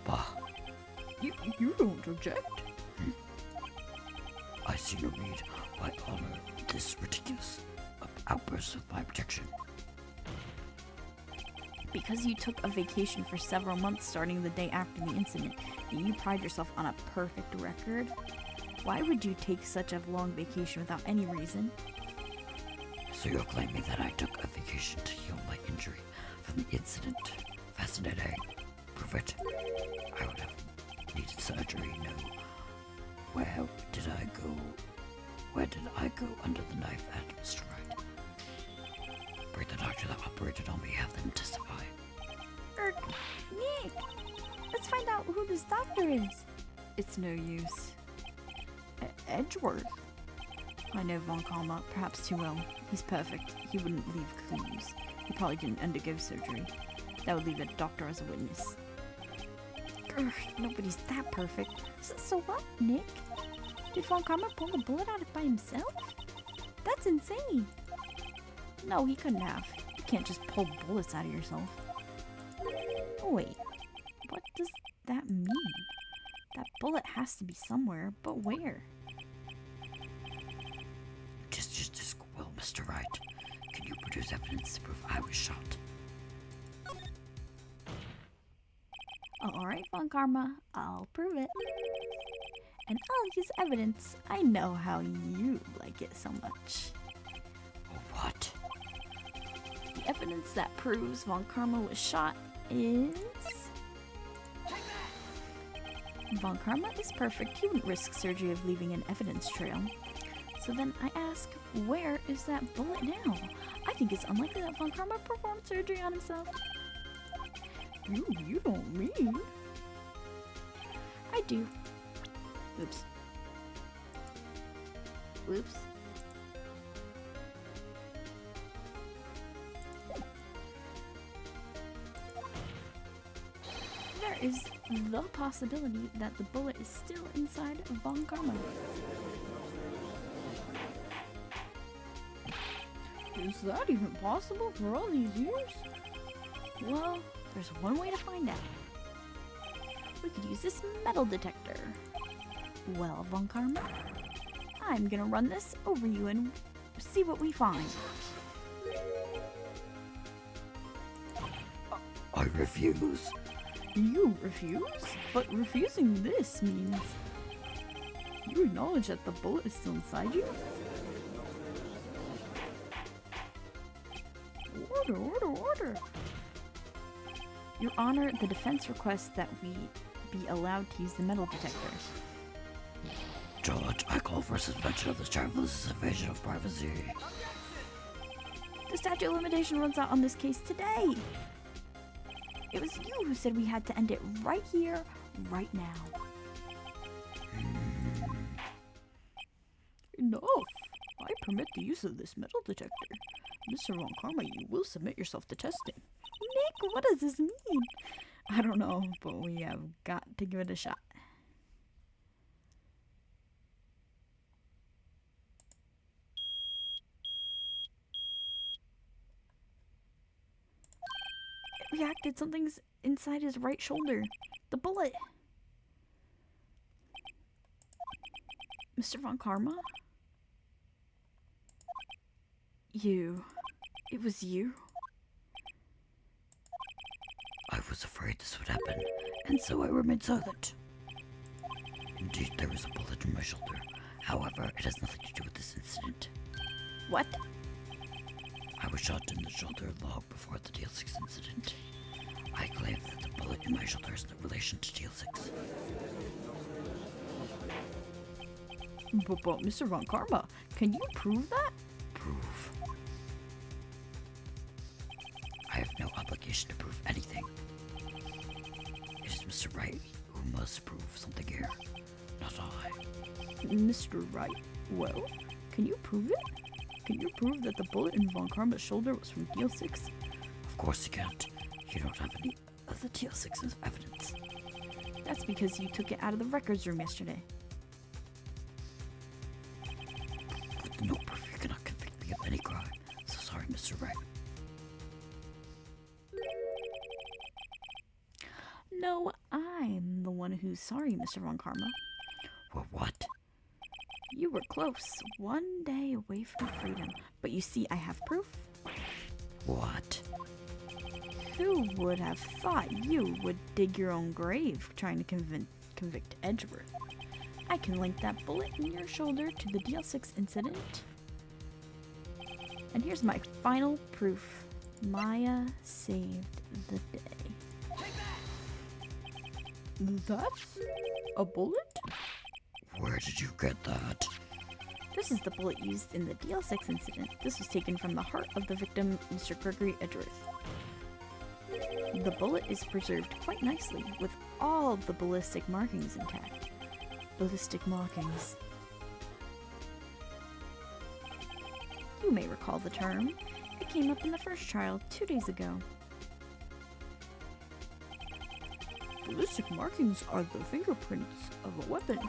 Bah, You don't object? I see no need. I honor this ridiculous outburst of my objection. Because you took a vacation for several months starting the day after the incident, and you pride yourself on a perfect record, why would you take such a long vacation without any reason? So you're claiming that I took a vacation to heal my injury from the incident? Fascinating. Prove it. I would have needed surgery. No. Where did I go? Where did I go under the knife at, Mr. Wright? Bring the doctor that operated on me. Have them testify. Nick! Let's find out who this doctor is. It's no use. Edgeworth? I know Von Karma, perhaps too well. He's perfect. He wouldn't leave clues. He probably didn't undergo surgery. That would leave a doctor as a witness. Nobody's that perfect. So what, Nick? Did Von Karma pull the bullet out by himself? That's insane. No, he couldn't have. You can't just pull bullets out of yourself. Wait, what does that mean? That bullet has to be somewhere, but where? Just well, Mr. Wright. Can you produce evidence to prove I was shot? Alright, Von Karma, I'll prove it. And I'll use evidence. I know how you like it so much. What? The evidence that proves Von Karma was shot is... Von Karma is perfect. He wouldn't risk surgery of leaving an evidence trail. So then I ask, where is that bullet now? I think it's unlikely that Von Karma performed surgery on himself. You don't mean? I do. Oops. Whoops. There is the possibility that the bullet is still inside Von Karma. Is that even possible for all these years? Well, there's one way to find out. We could use this metal detector. Well, Von Karma, I'm gonna run this over you and see what we find. I refuse. You refuse? But refusing this means... You acknowledge that the bullet is still inside you? Order! Your Honor, the defense requests that we be allowed to use the metal detector. Judge, I call for suspension of this charge for this invasion of privacy. The statute of limitation runs out on this case today. It was you who said we had to end it right here, right now. Enough! I permit the use of this metal detector. Mr. Von Karma, you will submit yourself to testing. Nick, what does this mean? I don't know, but we have got to give it a shot. It reacted. Something's inside his right shoulder. The bullet. Mr. Von Karma? It was you? I was afraid this would happen, and so I remained silent. Indeed, there is a bullet in my shoulder. However, it has nothing to do with this incident. What? I was shot in the shoulder long before the DL6 incident. I claim that the bullet in my shoulder is in relation to DL6. But Mr. Von Karma, can you prove that? Prove? I have no obligation to prove anything. It is Mr. Wright who must prove something here, not I. Mr. Wright? Well, can you prove it? Can you prove that the bullet in Von Karma's shoulder was from DL6? Of course you can't. You don't have any of the TL6's evidence. That's because you took it out of the records room yesterday. With no proof, you cannot convict me of any crime. So sorry, Mr. Wright. No, I'm the one who's sorry, Mr. Von Karma. Well, what? You were close, one day away from freedom. But you see, I have proof. What? Who would have thought you would dig your own grave trying to convict Edgeworth? I can link that bullet in your shoulder to the DL6 incident. And here's my final proof. Maya saved the day. That's a bullet? Where did you get that? This is the bullet used in the DL6 incident. This was taken from the heart of the victim, Mr. Gregory Edgeworth. The bullet is preserved quite nicely, with all the ballistic markings intact. Ballistic markings. You may recall the term. It came up in the first trial 2 days ago. Ballistic markings are the fingerprints of a weapon.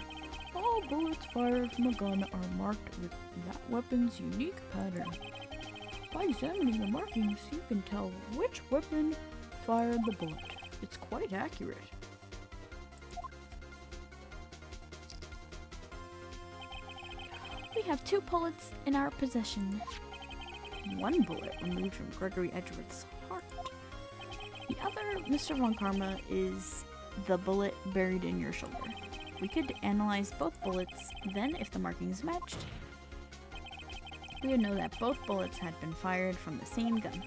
All bullets fired from a gun are marked with that weapon's unique pattern. By examining the markings, you can tell which weapon fired the bullet. It's quite accurate. We have 2 bullets in our possession. One bullet removed from Gregory Edgeworth's heart. The other, Mr. Von Karma, is the bullet buried in your shoulder. We could analyze both bullets, then if the markings matched, we would know that both bullets had been fired from the same gun.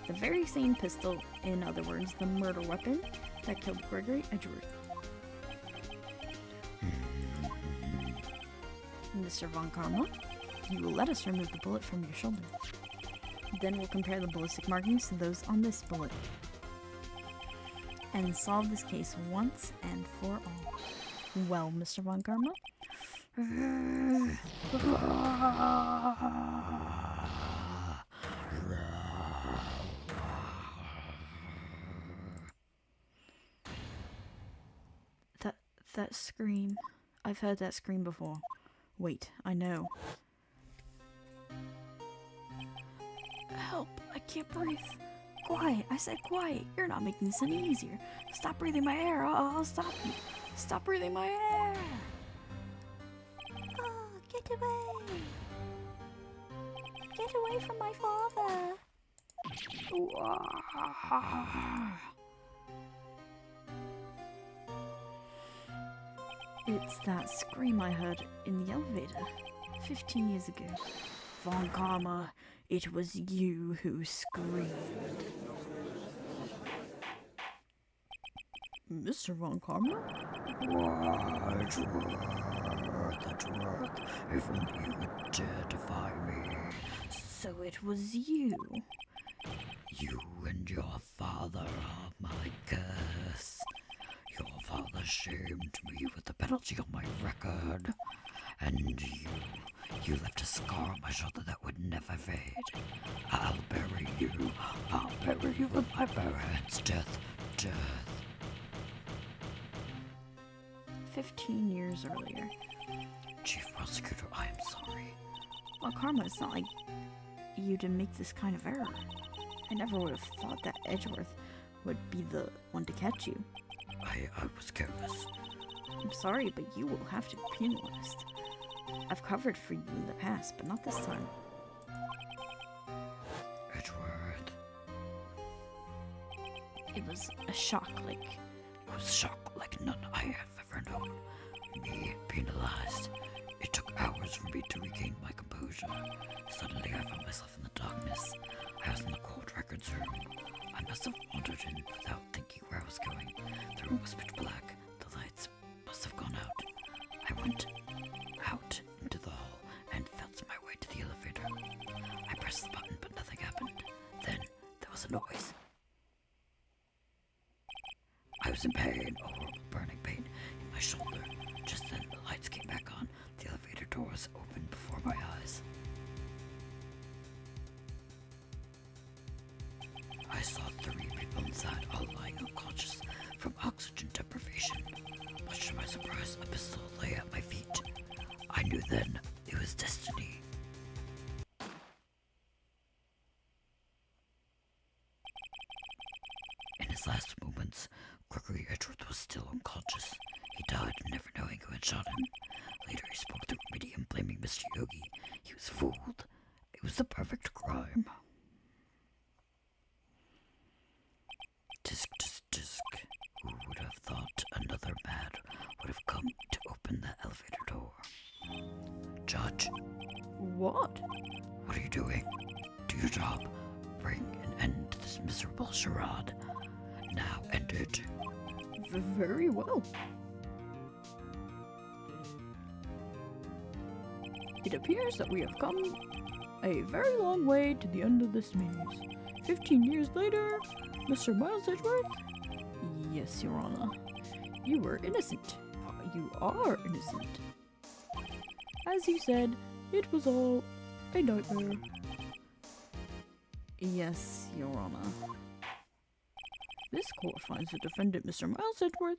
The very same pistol, in other words, the murder weapon that killed Gregory Edgeworth. Mr. Von Karma, you will let us remove the bullet from your shoulder. Then we'll compare the ballistic markings to those on this bullet. And solve this case once and for all. Well, Mr. Von Karma? That scream. I've heard that scream before. Wait, I know. Help, I can't breathe. Quiet, I said quiet. You're not making this any easier. Stop breathing my air, I'll stop you. Stop breathing my air. Oh, get away. Get away from my father. It's that scream I heard in the elevator 15 years ago. Von Karma, it was you who screamed. Mr. Von Karma? Edgeworth, if only you would dare defy me. So it was you. You and your father are my curse. Your father shamed me with the penalty on my record. And you left a scar on my shoulder that would never fade. I'll bury you with my bare hands. Death. 15 years earlier. Chief Prosecutor, I am sorry. Well, Karma, it's not like you to make this kind of error. I never would have thought that Edgeworth would be the one to catch you. I was careless. I'm sorry, but you will have to be penalized. I've covered for you in the past, but not this time. Edgeworth. It was a shock, like... It was a shock like none I have ever known. Me penalized. It took hours for me to regain my composure. Suddenly I found myself in the darkness. I was in the cold records room. I must have wandered in without thinking where I was going. The room was pitch black. The lights must have gone out. I went out into the hall and felt my way to the elevator. I pressed the button, but nothing happened. Then there was a noise. I was in pain, a horrible burning pain in my shoulder. Just then the lights came back on. The elevator doors opened before my eyes. I saw 3 people inside, all lying unconscious then it was destiny. In his last moments, Gregory Edgeworth was still unconscious. He died, never knowing who had shot him. Later, he spoke through Meridian, blaming Mr. Yogi. He was fooled. It was the perfect crime. Tisk, tisk, tisk. Who would have thought another man would have come to open the elevator door? Judge, What? what are you doing? Do your job. Bring an end to this miserable charade. Now end it. Very well. It appears that we have come a very long way to the end of this maze. 15 years later, Mr. Miles Edgeworth? Yes, Your Honor. You were innocent. You are innocent. As you said, it was all a nightmare. Yes, Your Honor. This court finds the defendant, Mr. Miles Edgeworth,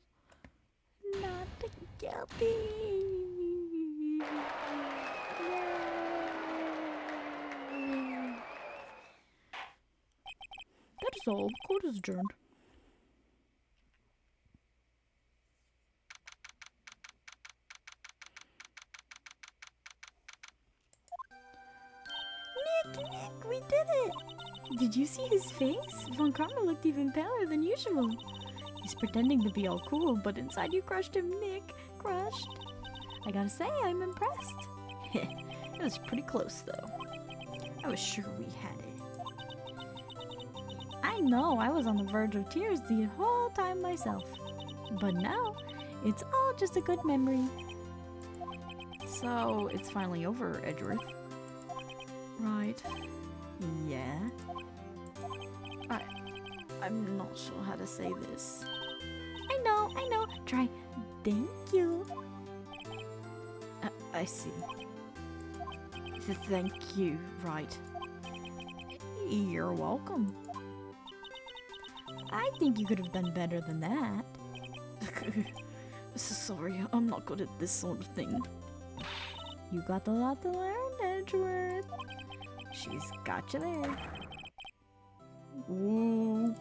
not guilty. That is all. Court is adjourned. Nick, we did it! Did you see his face? Von Karma looked even paler than usual. He's pretending to be all cool, but inside you crushed him, Nick. Crushed. I gotta say, I'm impressed. It was pretty close, though. I was sure we had it. I know, I was on the verge of tears the whole time myself. But now, it's all just a good memory. So, it's finally over, Edgeworth. Right. Yeah? I'm not sure how to say this. I know. Try, thank you. I see. Thank you, Wright. You're welcome. I think you could have done better than that. Sorry, I'm not good at this sort of thing. You got a lot to learn, Edgeworth. She's got you there. Whoop.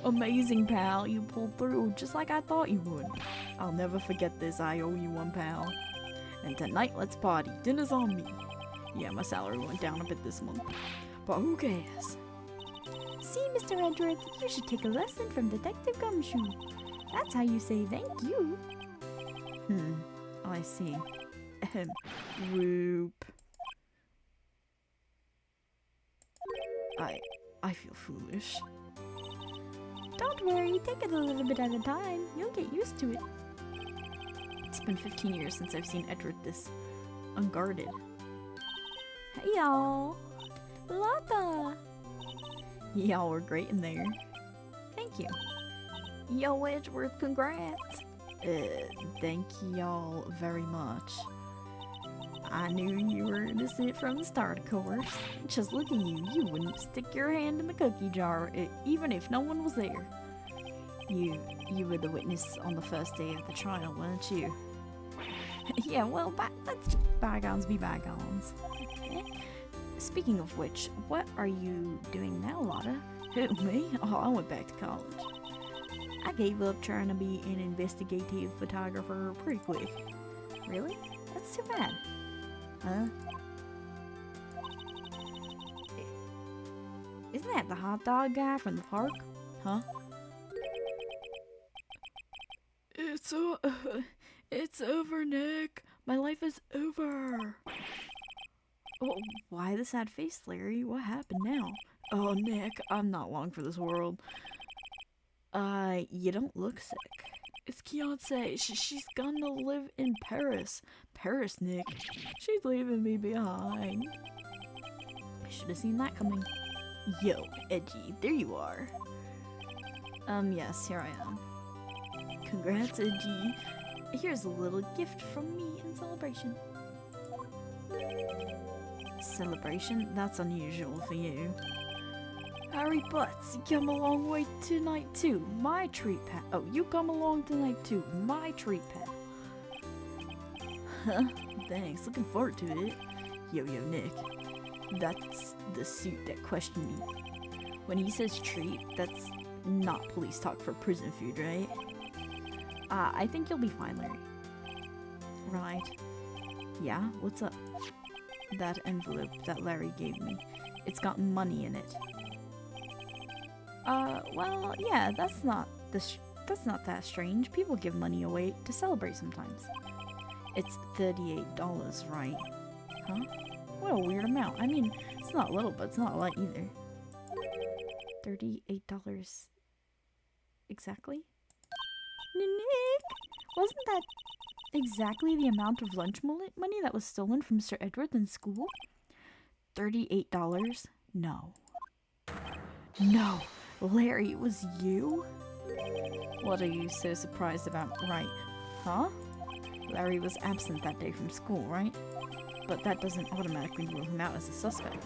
Amazing, pal. You pulled through just like I thought you would. I'll never forget this. I owe you one, pal. And tonight, let's party. Dinner's on me. Yeah, my salary went down a bit this month. But who cares? See, Mr. Edgeworth, you should take a lesson from Detective Gumshoe. That's how you say thank you. I see. Whoop. I feel foolish. Don't worry, take it a little bit at a time. You'll get used to it. It's been 15 years since I've seen Edward this unguarded. Hey y'all. Lotta. Y'all were great in there. Thank you. Yo, Edgeworth, congrats. Thank y'all very much. I knew you were innocent from the start, of course. Just look at you. You wouldn't stick your hand in the cookie jar, even if no one was there. You were the witness on the first day of the trial, weren't you? Yeah, well, let's bygones be bygones. Speaking of which, what are you doing now, Lotta? Who, me? Oh, I went back to college. I gave up trying to be an investigative photographer pretty quick. Really? That's too bad. Huh? Isn't that the hot dog guy from the park? Huh? It's over, Nick. My life is over. Oh, why the sad face, Larry? What happened now? Oh, Nick, I'm not long for this world. You don't look sick. It's Keontae. She's gonna live in Paris. Paris, Nick. She's leaving me behind. I should have seen that coming. Yo, Edgy, there you are. Yes, here I am. Congrats, Edgy. Here's a little gift from me in celebration. Celebration? That's unusual for you. Harry Butts, you come along way tonight too. My treat, pal. Oh, you come along tonight too. My treat, pal. Thanks, looking forward to it. Yo, Nick. That's the suit that questioned me. When he says treat, that's not police talk for prison food, right? I think you'll be fine, Larry. Right. Yeah, what's up? That envelope that Larry gave me. It's got money in it. Well, yeah, that's not that strange. People give money away to celebrate sometimes. It's $38, right? Huh? What a weird amount. I mean, it's not little, but it's not a lot either. $38 exactly? Nick, wasn't that exactly the amount of lunch money that was stolen from Sir Edward in school? $38? No. No, Larry, it was you? What are you so surprised about, Wright? Huh? Larry was absent that day from school, right? But that doesn't automatically rule him out as a suspect.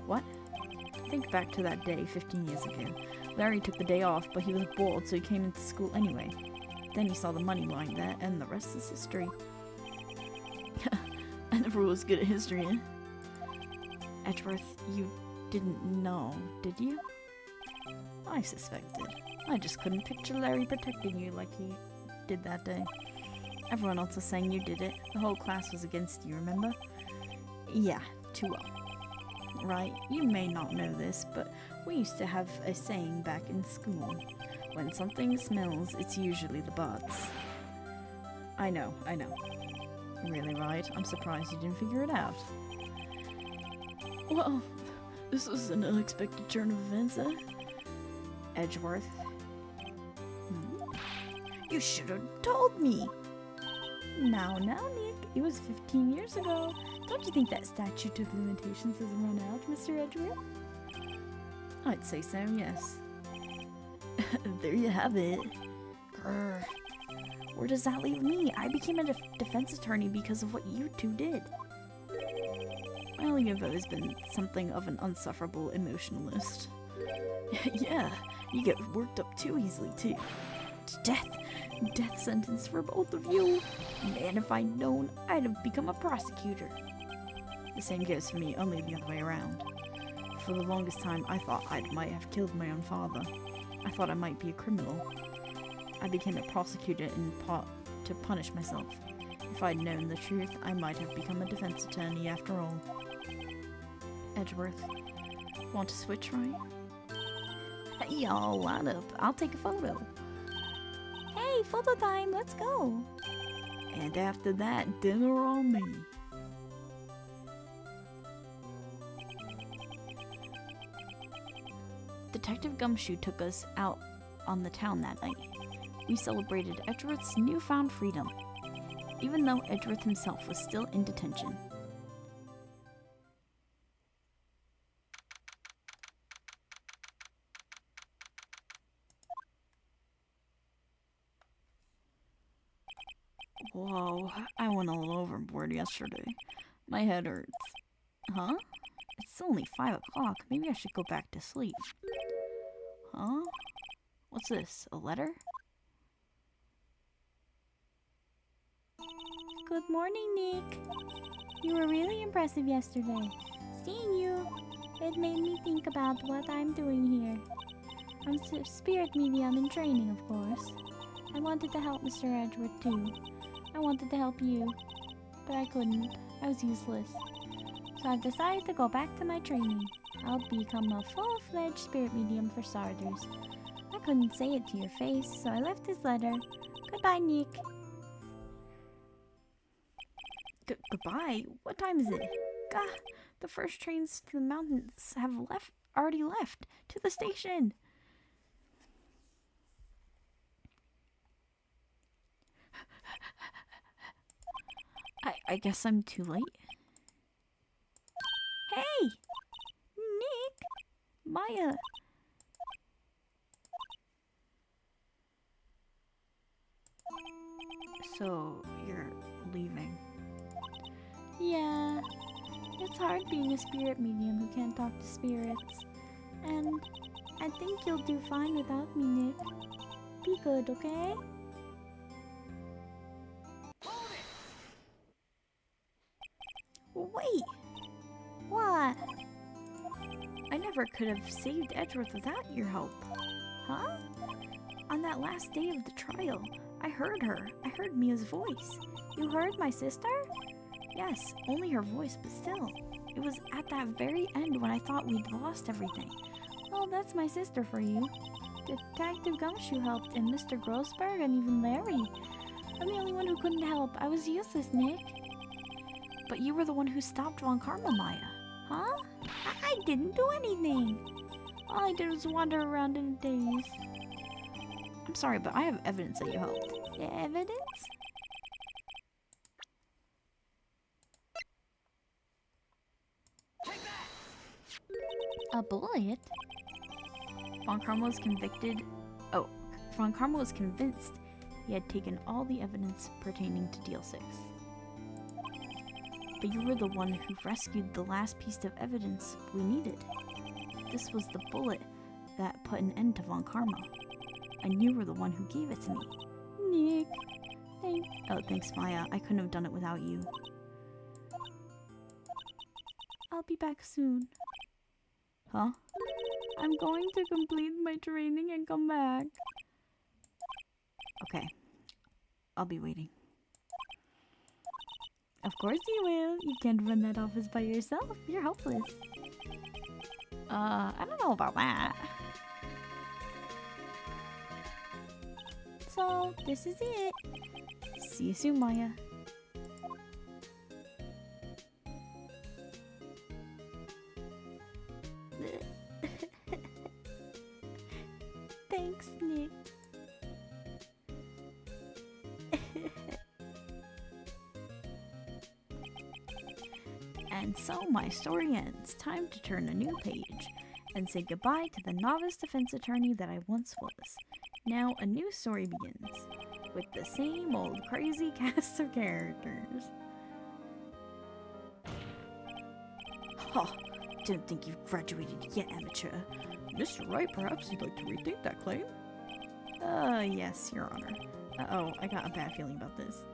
What? Think back to that day 15 years ago. Larry took the day off, but he was bored, so he came into school anyway. Then he saw the money lying there, and the rest is history. I never was good at history, eh? Edgeworth, you didn't know, did you? I suspected. I just couldn't picture Larry protecting you like he did that day. Everyone else was saying you did it. The whole class was against you, remember? Yeah, too well. Right, you may not know this, but we used to have a saying back in school. When something smells, it's usually the butts. I know. Really, right? I'm surprised you didn't figure it out. Well, this was an unexpected turn of events, eh? Edgeworth. You should have told me! Now, Nick, it was 15 years ago. Don't you think that statute of limitations has run out, Mr. Edgeworth? I'd say so, yes. There you have it. Grr. Where does that leave me? I became a defense attorney because of what you two did. Well, you've always been something of an unsufferable emotionalist. Yeah, you get worked up too easily, too. Death sentence for both of you. Man, if I'd known, I'd have become a prosecutor. The same goes for me, only the other way around. For the longest time, I thought I might have killed my own father. I thought I might be a criminal. I became a prosecutor in part to punish myself. If I'd known the truth, I might have become a defense attorney after all. Edgeworth, want to switch, right? Hey y'all, line up. I'll take a photo. Hey, photo time, let's go. And after that, dinner on me. Detective Gumshoe took us out on the town that night. We celebrated Edgeworth's newfound freedom, even though Edgeworth himself was still in detention. Whoa, I went a little overboard yesterday. My head hurts. Huh? It's only 5 o'clock. Maybe I should go back to sleep. Huh? What's this? A letter? Good morning, Nick. You were really impressive yesterday. Seeing you, it made me think about what I'm doing here. I'm spirit medium in training, of course. I wanted to help Mr. Edgeworth too. I wanted to help you, but I couldn't. I was useless. So I've decided to go back to my training. I'll become a full-fledged spirit medium for starters. I couldn't say it to your face, so I left this letter. Goodbye, Nick. Goodbye? What time is it? Gah, the first trains to the mountains have already left. To the station. I guess I'm too late. Hey! Nick! Maya! So, you're leaving? Yeah. It's hard being a spirit medium who can't talk to spirits. And I think you'll do fine without me, Nick. Be good, okay? Wait! What? I never could have saved Edgeworth without your help. Huh? On that last day of the trial, I heard her. I heard Mia's voice. You heard my sister? Yes, only her voice, but still. It was at that very end when I thought we'd lost everything. Well, that's my sister for you. Detective Gumshoe helped, and Mr. Grossberg, and even Larry. I'm the only one who couldn't help. I was useless, Nick. But you were the one who stopped Von Karma, Maya. Huh? I didn't do anything. All I did was wander around in a daze. I'm sorry, but I have evidence that you helped. Evidence? A bullet? Von Karma was convicted. Oh, Von Karma was convinced he had taken all the evidence pertaining to Deal 6. But you were the one who rescued the last piece of evidence we needed. This was the bullet that put an end to Von Karma. And you were the one who gave it to me. Nick, thanks, Maya. I couldn't have done it without you. I'll be back soon. Huh? I'm going to complete my training and come back. Okay. I'll be waiting. Of course you will. You can't run that office by yourself. You're helpless. I don't know about that. So, this is it. See you soon, Maya. Thanks, Nick. And so my story ends. Time to turn a new page and say goodbye to the novice defense attorney that I once was. Now a new story begins with the same old crazy cast of characters. Ha! Didn't think you've graduated yet, amateur. Mr. Wright, perhaps you'd like to rethink that claim? Yes, Your Honor. Uh-oh, I got a bad feeling about this.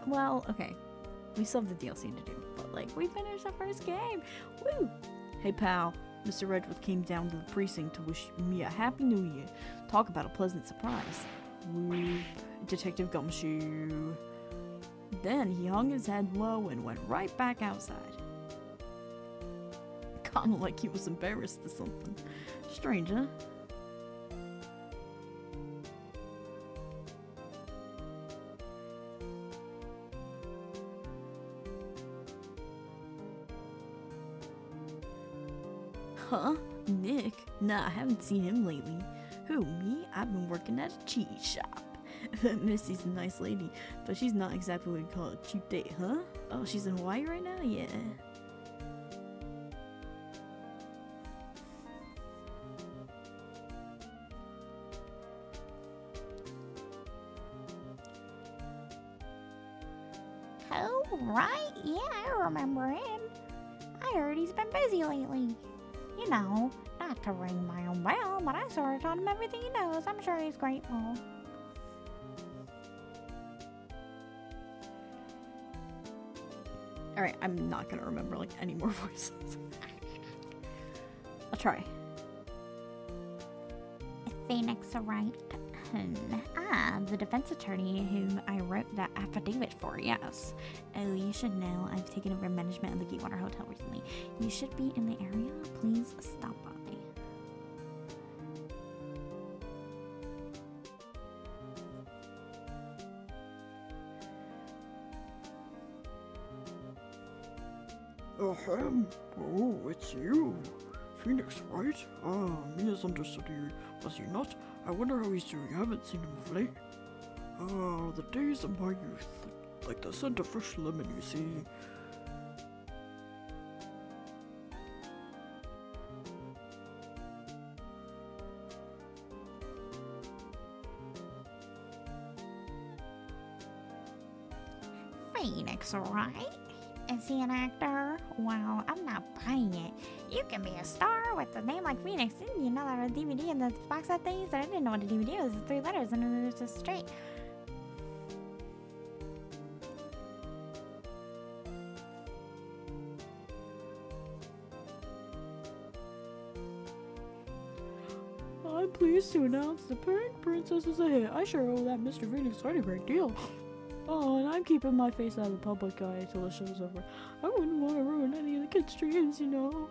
Well, okay. We still have the DLC to do, but like, we finished our first game! Woo! Hey pal, Mr. Edgeworth came down to the precinct to wish me a happy new year. Talk about a pleasant surprise. Whoop, Detective Gumshoe. Then he hung his head low and went right back outside. Kinda like he was embarrassed or something. Strange, huh? Huh? Nick? Nah, I haven't seen him lately. Who, me? I've been working at a cheese shop. Missy's a nice lady, but she's not exactly what you call a cheap date, huh? Oh, she's in Hawaii right now? Yeah. Oh, right, yeah, I remember him. I heard he's been busy lately. You know, not to ring my own bell, but I sort of taught him everything he knows. I'm sure he's grateful. Alright, I'm not gonna remember like any more voices. I'll try. Phoenix Wright. The defense attorney whom I wrote that affidavit for, yes. Oh, you should know I've taken over management of the Gatewater Hotel recently. You should be in the area. Please stop by. Ahem. Oh, it's you. Phoenix, right? Ah, Mia's understudy, was he not? I wonder how he's doing. I haven't seen him of late. Ah, the days of my youth. Like the scent of fresh lemon, you see. Phoenix Wright? Is he an actor Wow, I'm not buying it. You can be a star with a name like Phoenix. Didn't you know that a DVD in the box set thing? I didn't know what a DVD was. It's 3 letters and then it's just straight. I'm pleased to announce the Pink Princess is a hit. I sure owe that Mr. Phoenix quite a great deal. Oh, and I'm keeping my face out of the public eye till the show's over. I wouldn't want to ruin any of the kids' dreams, you know.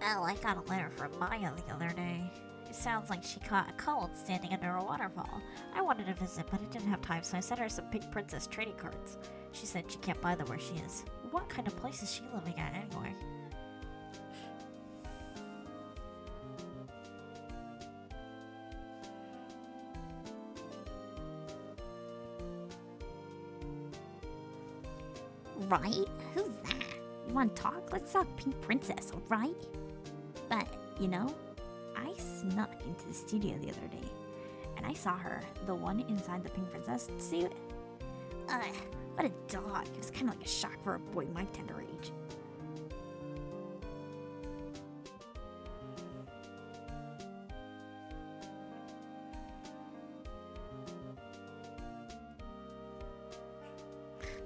Oh, I got a letter from Maya the other day. It sounds like she caught a cold standing under a waterfall. I wanted to visit, but I didn't have time, so I sent her some Pink Princess trading cards. She said she can't buy them where she is. What kind of place is she living at anyway? Right? Who's that? You want to talk? Let's talk Pink Princess, alright? But, you know, I snuck into the studio the other day, and I saw her, the one inside the Pink Princess suit. Ugh, what a dog. It was kind of like a shock for a boy my tender age.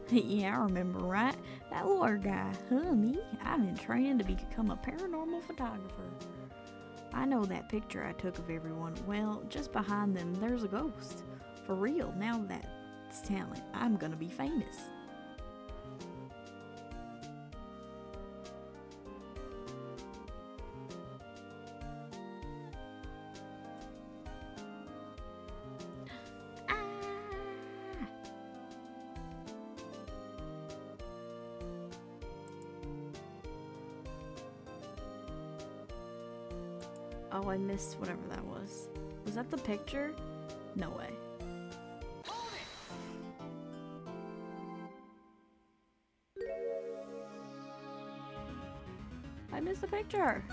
Yeah, I remember, right? That lawyer guy. Me? I've been training to become a paranormal photographer. I know that picture I took of everyone. Well, just behind them, there's a ghost. For real, now that's talent. I'm gonna be famous. Oh, I missed whatever that was. Was that the picture? No way. I missed the picture.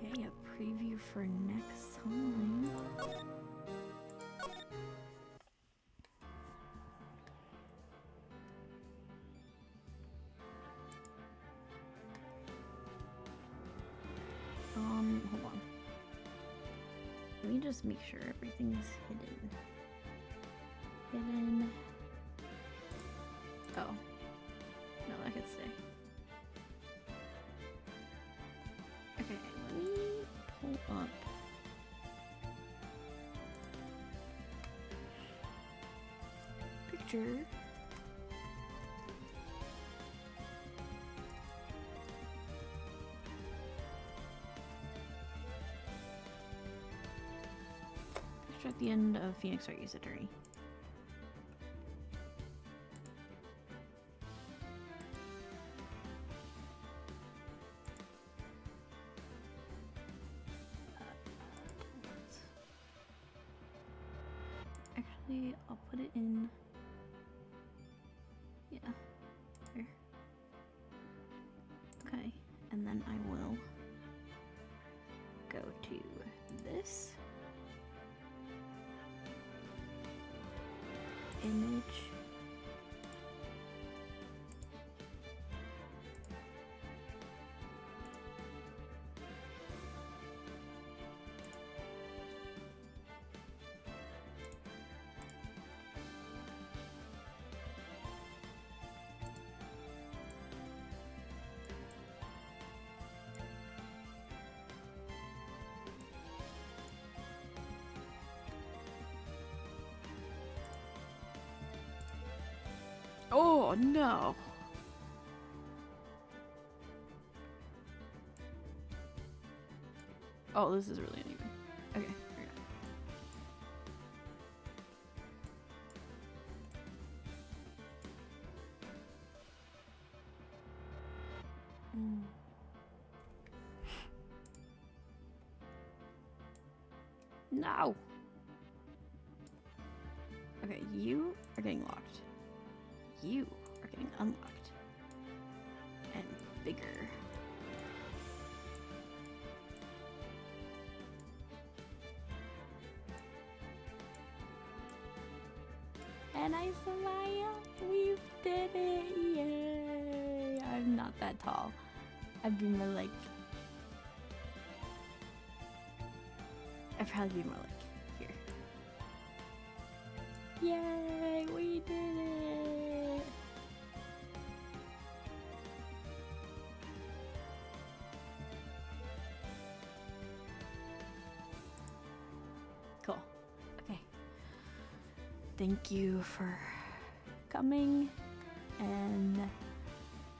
Okay, a preview for next time. Hold on. Let me just make sure everything's hidden. Hidden. Oh. No, that could stay. Okay, let me pull up. Picture. Picture at the end of Phoenix Wright Youth Attorney. Actually, I'll put it in. Yeah, there. Okay, and then I will go to this image. Oh no. Oh, this is really uneven. Okay, here we go. No. Okay, you are getting locked. You are getting unlocked. And bigger. And I smile. We did it. Yay. I'm not that tall. I'd be more like... I'd probably be more like here. Yay, we did it! Cool. Okay. Thank you for coming, and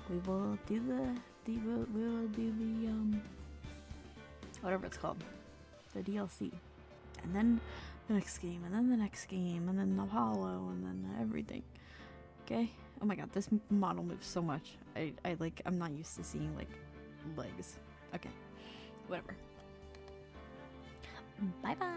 we will do we'll do the whatever it's called, the DLC, and then the next game, and then the next game, and then Apollo, and then everything. Okay? Oh my god, this model moves so much. I'm not used to seeing like legs. Okay. Whatever. Bye bye.